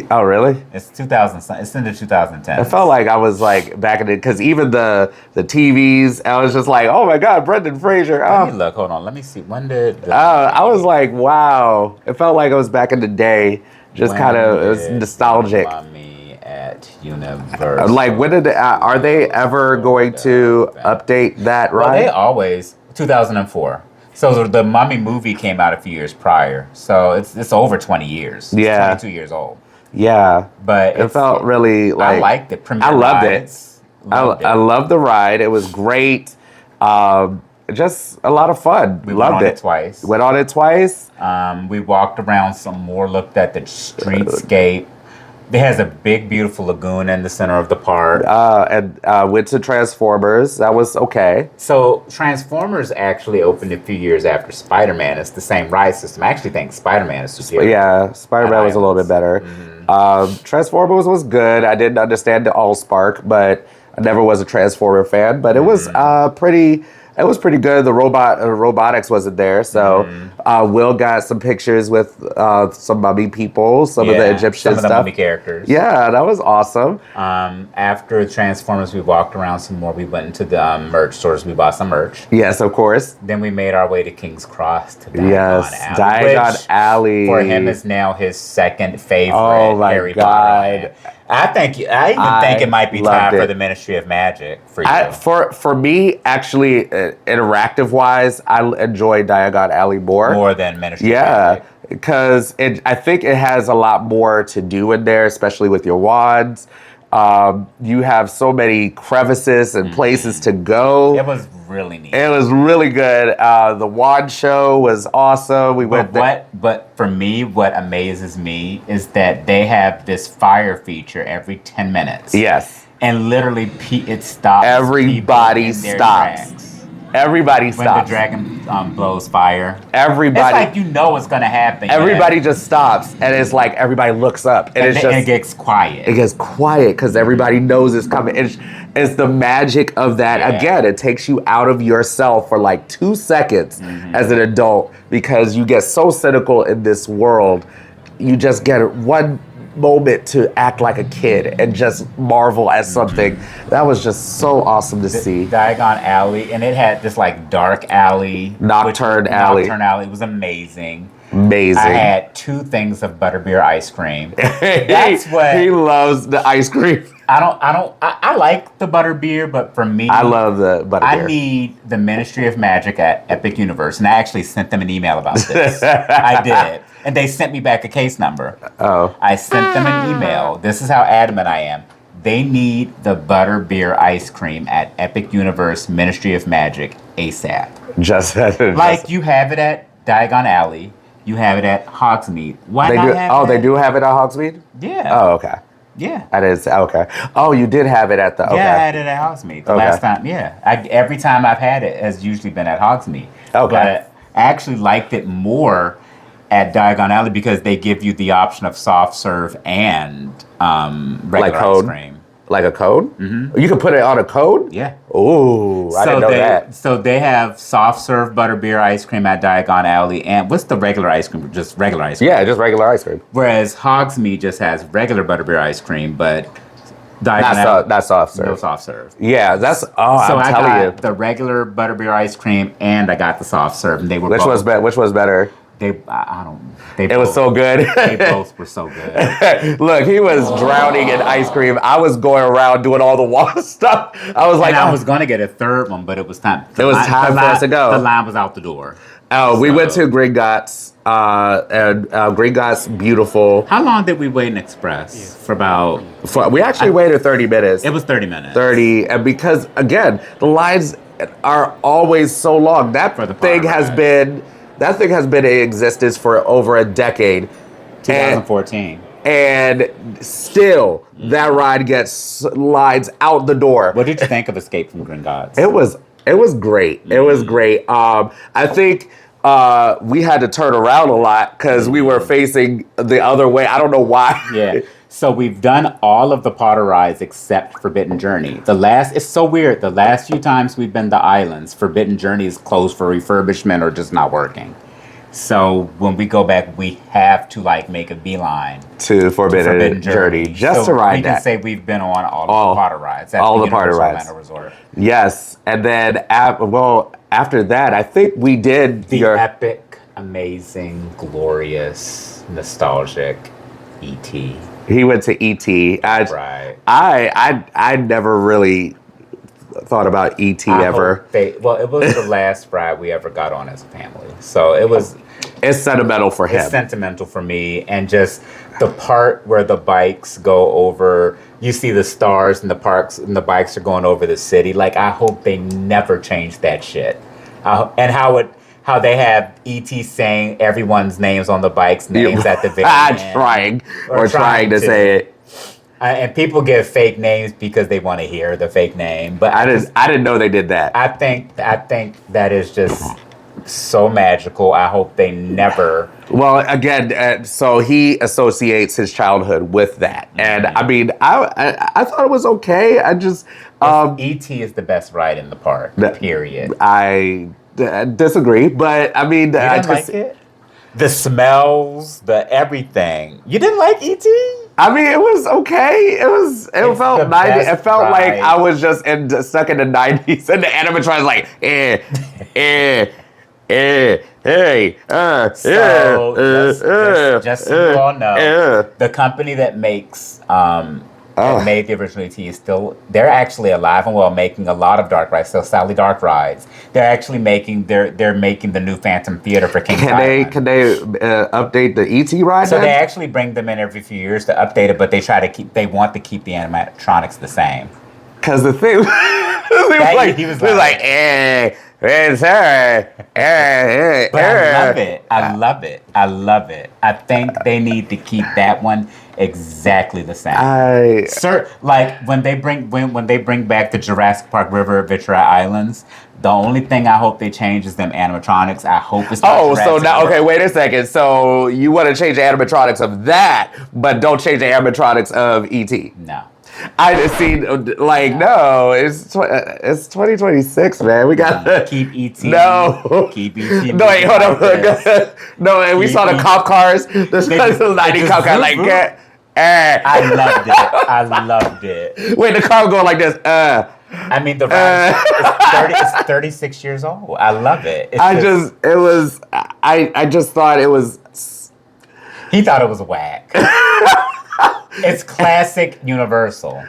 Oh, really? It's 2000. It's into 2010. I felt like I was like back in it because even the TVs, I was just like, oh my God, Brendan Fraser. Oh. Let me look. Hold on. Let me see. When did? I was like, wow. It felt like I was back in the day. Just kind of, it was nostalgic. Mummy at Universal. Like, when are they ever going to update that ride? Well, they always 2004. So the Mummy movie came out a few years prior. So it's over 20 years. It's 22 years old. Yeah. But it felt really like... I liked it. I loved it. I loved the ride. It was great. Just a lot of fun. We went on it twice. Went on it twice. We walked around some more, looked at the streetscape. It has a big, beautiful lagoon in the center of the park. And went to Transformers. That was okay. So Transformers actually opened a few years after Spider-Man. It's the same ride system. I actually think Spider-Man is superior. Yeah, Spider-Man was a little bit better. Transformers was good. I didn't understand the Allspark, but I never was a Transformer fan. But it was pretty... It was pretty good. The robotics wasn't there, so Will got some pictures with some mummy people, some of the Egyptian stuff. Some of the mummy characters. Yeah, that was awesome. After Transformers, we walked around some more. We went into the merch stores. We bought some merch. Yes, of course. Then we made our way to King's Cross to Diagon Alley. Diagon Alley. For him is now his second favorite Harry Potter. I even think it might be time for the Ministry of Magic for you. For me, actually, interactive wise, I enjoy Diagon Alley more than Ministry of Magic. Because I think it has a lot more to do in there, especially with your wands. You have so many crevices and places to go. It was really neat. It was really good. The wand show was awesome. But for me, what amazes me is that they have this fire feature every 10 minutes. Yes. And literally, it stops. Everybody stops. Everybody stops. When the dragon blows fire. Everybody. It's like you know what's going to happen. Everybody just stops. And it's like everybody looks up. And it gets quiet. It gets quiet because everybody knows it's coming. It's the magic of that. Yeah. Again, it takes you out of yourself for like 2 seconds as an adult because you get so cynical in this world. You just get one moment to act like a kid and just marvel at something. That was just so awesome to see. Diagon Alley, and it had this like dark alley. Nocturne alley. It was amazing. Amazing. I had 2 things of butterbeer ice cream. That's what he loves, the ice cream. I like the butterbeer, but for me, I love the butterbeer. I need the Ministry of Magic at Epic Universe, and I actually sent them an email about this. I did. And they sent me back a case number. Oh. I sent them an email. This is how adamant I am. They need the butterbeer ice cream at Epic Universe Ministry of Magic ASAP. Like you have it at Diagon Alley. You have it at Hogsmeade. Why not have it? They do have it at Hogsmeade? Yeah. Oh, okay. Yeah. That is, okay. Oh, you did have it at the, okay. Yeah, I had it at Hogsmeade. The last time, yeah. Every time I've had it has usually been at Hogsmeade. Okay. But I actually liked it more at Diagon Alley because they give you the option of soft serve and regular ice cream. Like a code? Mm-hmm. You can put it on a code? Yeah. Ooh, I didn't know that. So they have soft serve butterbeer ice cream at Diagon Alley. And what's the regular ice cream? Just regular ice cream? Yeah, just regular ice cream. Whereas Hogsmeade just has regular butterbeer ice cream, but Diagon Alley, not soft serve. No soft serve. Yeah, that's, so I got the regular butterbeer ice cream and I got the soft serve. And they were Which was better? It was so good. They both were so good. Look, he was drowning in ice cream. I was going around doing all the water stuff. I was like, I was going to get a third one, but it was time. It was time for us to go. The line was out the door. Oh, we went to Gringotts, and Gringotts, beautiful. How long did we wait in Express? We actually waited 30 minutes. It was 30 minutes. 30, and because again, the lines are always so long. That thing has been in existence for over a decade. 2014. And still, that ride gets lines out the door. What did you think of Escape from Gringotts? It was great. It was great. I think we had to turn around a lot because we were facing the other way. I don't know why. Yeah. So we've done all of the Potter rides except Forbidden Journey. It's so weird. The last few times we've been to Islands, Forbidden Journey is closed for refurbishment or just not working. So when we go back, we have to make a beeline to Forbidden Journey just to ride that. We can say we've been on all the Potter rides. All the Potter rides. Resort. Yes, and then after that, I think we did the epic, amazing, glorious, nostalgic E.T. He went to E.T. Right. I never really thought about E.T. ever. It was the last ride we ever got on as a family. So it was... It's sentimental for him. It's sentimental for me. And just the part where the bikes go over... You see the stars and the parks and the bikes are going over the city. I hope they never change that shit. And how they have E.T. saying everyone's names on the bikes, names at the very end. trying to say it. And people give fake names because they want to hear the fake name. But I didn't know they did that. I think that is just so magical. I hope they never... Well, again, so he associates his childhood with that. And I mean, I thought it was okay. I just... E.T. is the best ride in the park, period. I disagree, but I mean... You didn't like it? The smells, the everything. You didn't like E.T.? I mean, it was okay. It felt 90s. It felt like I was just stuck in the 90s, and the animatronics just so you all know, the company that makes that made the original ET is still, they're actually alive and well, making a lot of dark rides, so Sally Dark rides. They're actually making, they're making the new Phantom Theater for Kings Island. Can they update the ET ride? So then? they actually bring them in every few years to update it, but they want to keep the animatronics the same. Because the thing, he was like, it's her. But I love it. I think they need to keep that one exactly the same. Like when they bring back the Jurassic Park River Vitra Islands, the only thing I hope they change is them animatronics. I hope it's not Jurassic so now, World. okay, wait a second. So you want to change the animatronics of that, but don't change the animatronics of ET? No. I just seen no, it's 2026, man. We got keep ET. No, keep ET. No, wait, hold on. No, and we saw the cop cars. The 90 cop cars like that. I loved it. Wait, the car going like this. I mean, the ride it's 36 years old. I love it. I just thought it was. He thought it was whack. It's classic Universal.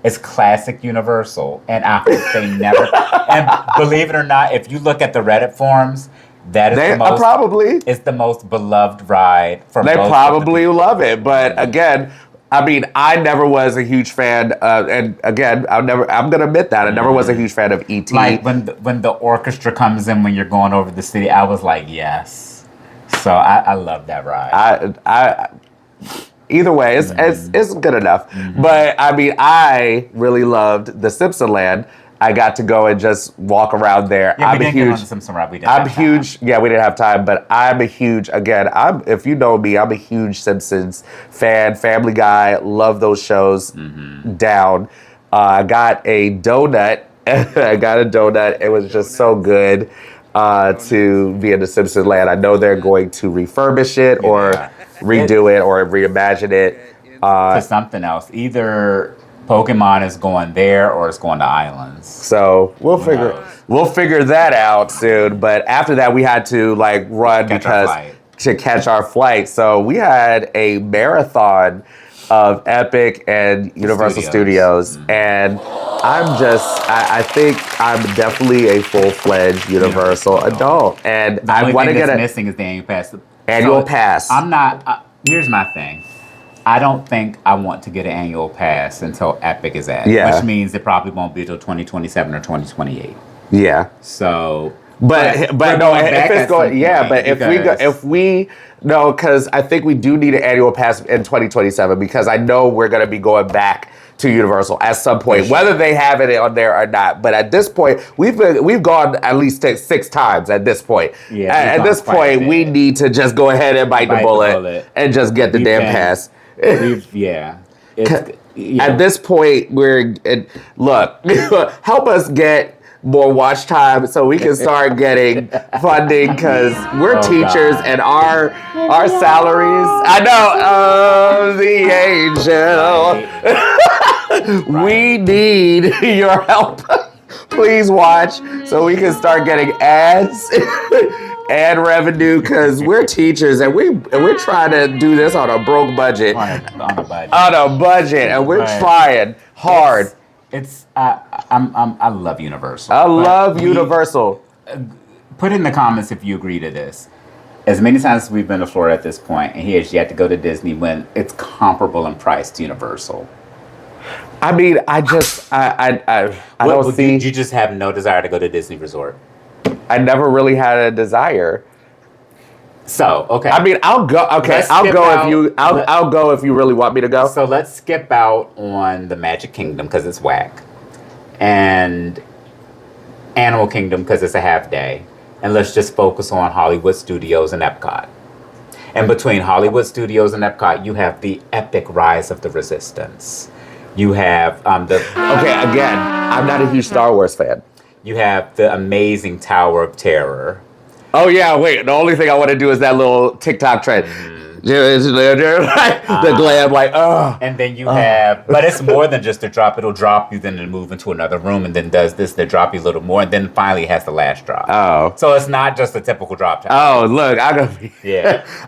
And I hope they never. And believe it or not, if you look at the Reddit forums, it's the most beloved ride for They probably love it, but again, I mean, I never was a huge fan of, and again, I'm gonna admit that I never was a huge fan of ET. Like when the orchestra comes in when you're going over the city, I was like, yes. So I love that ride. Either way, it's good enough. But I mean, I really loved the Simpson Land. I got to go and just walk around there. Yeah, we didn't get on the Simpson ride. I'm huge. Yeah, we didn't have time, but I'm a huge. Again, if you know me, I'm a huge Simpsons fan. Family Guy, love those shows. Down. I got a donut. It was just so good to be in the Simpson Land. I know they're going to refurbish it or redo it or reimagine it to something else. Either Pokemon is going there or it's going to Islands. So we'll figure that out soon. But after that, we had to run to catch our flight. So we had a marathon of Epic and Universal Studios. And I think I'm definitely a full-fledged Universal adult. And I want to get missing is the annual pass. Annual pass. I'm not. Here's my thing. I don't think I want to get an annual pass until Epic is at. Yeah. Which means it probably won't be until 2027 or 2028. Yeah. So. But no, if it's going, but because I think we do need an annual pass in 2027 because I know we're going to be going back to Universal at some point, whether they have it on there or not. But at this point, we've gone at least 6 times at this point. Yeah, at this point, we need to just go ahead and bite the bullet and just get the damn pass. At this point, help us get more watch time so we can start getting funding because we're teachers and our salaries. I know, the angel. We need your help. Please watch so we can start getting ads and revenue because we're teachers and we're trying to do this on a broke budget. On a budget, and we're trying hard. I love Universal. I love Universal. Put in the comments if you agree to this. As many times as we've been to Florida at this point, and he has yet to go to Disney when it's comparable in price to Universal. I mean, I don't see. You just have no desire to go to Disney Resort? I never really had a desire. So, okay. I mean, I'll go. Okay, I'll go if you really want me to go. So let's skip out on the Magic Kingdom because it's whack, and Animal Kingdom because it's a half day, and let's just focus on Hollywood Studios and Epcot. And between Hollywood Studios and Epcot, you have the epic rise of the Resistance. You have Okay, again, I'm not a huge Star Wars fan. You have the amazing Tower of Terror. Oh yeah, wait. The only thing I want to do is that little TikTok trend. The glam, And then you have, but it's more than just a drop. It'll drop you, then it'll move into another room, and then does this. They drop you a little more, and then finally it has the last drop. Oh, so it's not just a typical drop time. Oh, look, I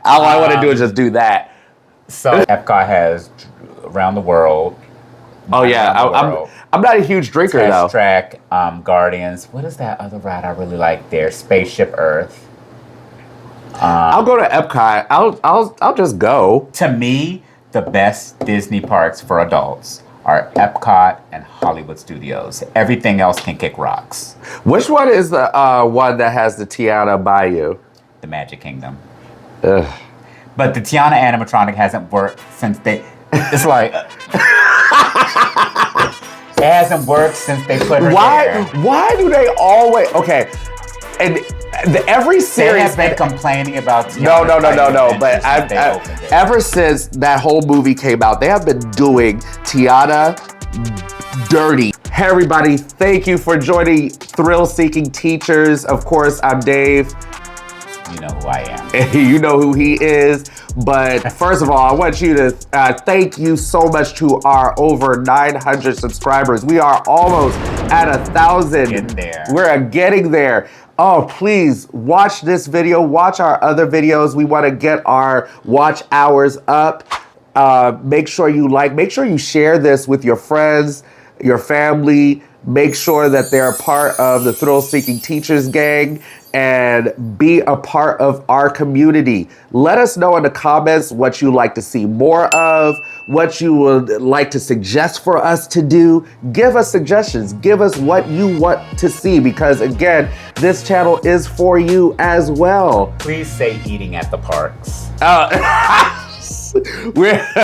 all I want to do is just do that. So Epcot has around the world Oh yeah, I'm not a huge drinker Test though. Track, Guardians. What is that other ride I really like there? Spaceship Earth. I'll go to Epcot. I'll just go. To me, the best Disney parks for adults are Epcot and Hollywood Studios. Everything else can kick rocks. Which one is the one that has the Tiana Bayou? The Magic Kingdom. Ugh. But the Tiana animatronic hasn't worked since they. It's like it hasn't worked since they put her there. Why do they always? Okay, and every series They have been complaining about No. Tiana. But ever since that whole movie came out, they have been doing Tiana dirty. Hey everybody, thank you for joining Thrill Seeking Teachers. Of course, I'm Dave. You know who I am. You know who he is. But first of all, I want you to thank you so much to our over 900 subscribers. We are almost at 1,000. Getting there. We're getting there. Oh, please watch this video. Watch our other videos. We want to get our watch hours up. Make sure you like. Make sure you share this with your friends, your family. Make sure that they're a part of the Thrill Seeking Teachers gang and be a part of our community. Let us know in the comments what you'd like to see more of, what you would like to suggest for us to do. Give us suggestions. Give us what you want to see because, again, this channel is for you as well. Please say eating at the parks. We're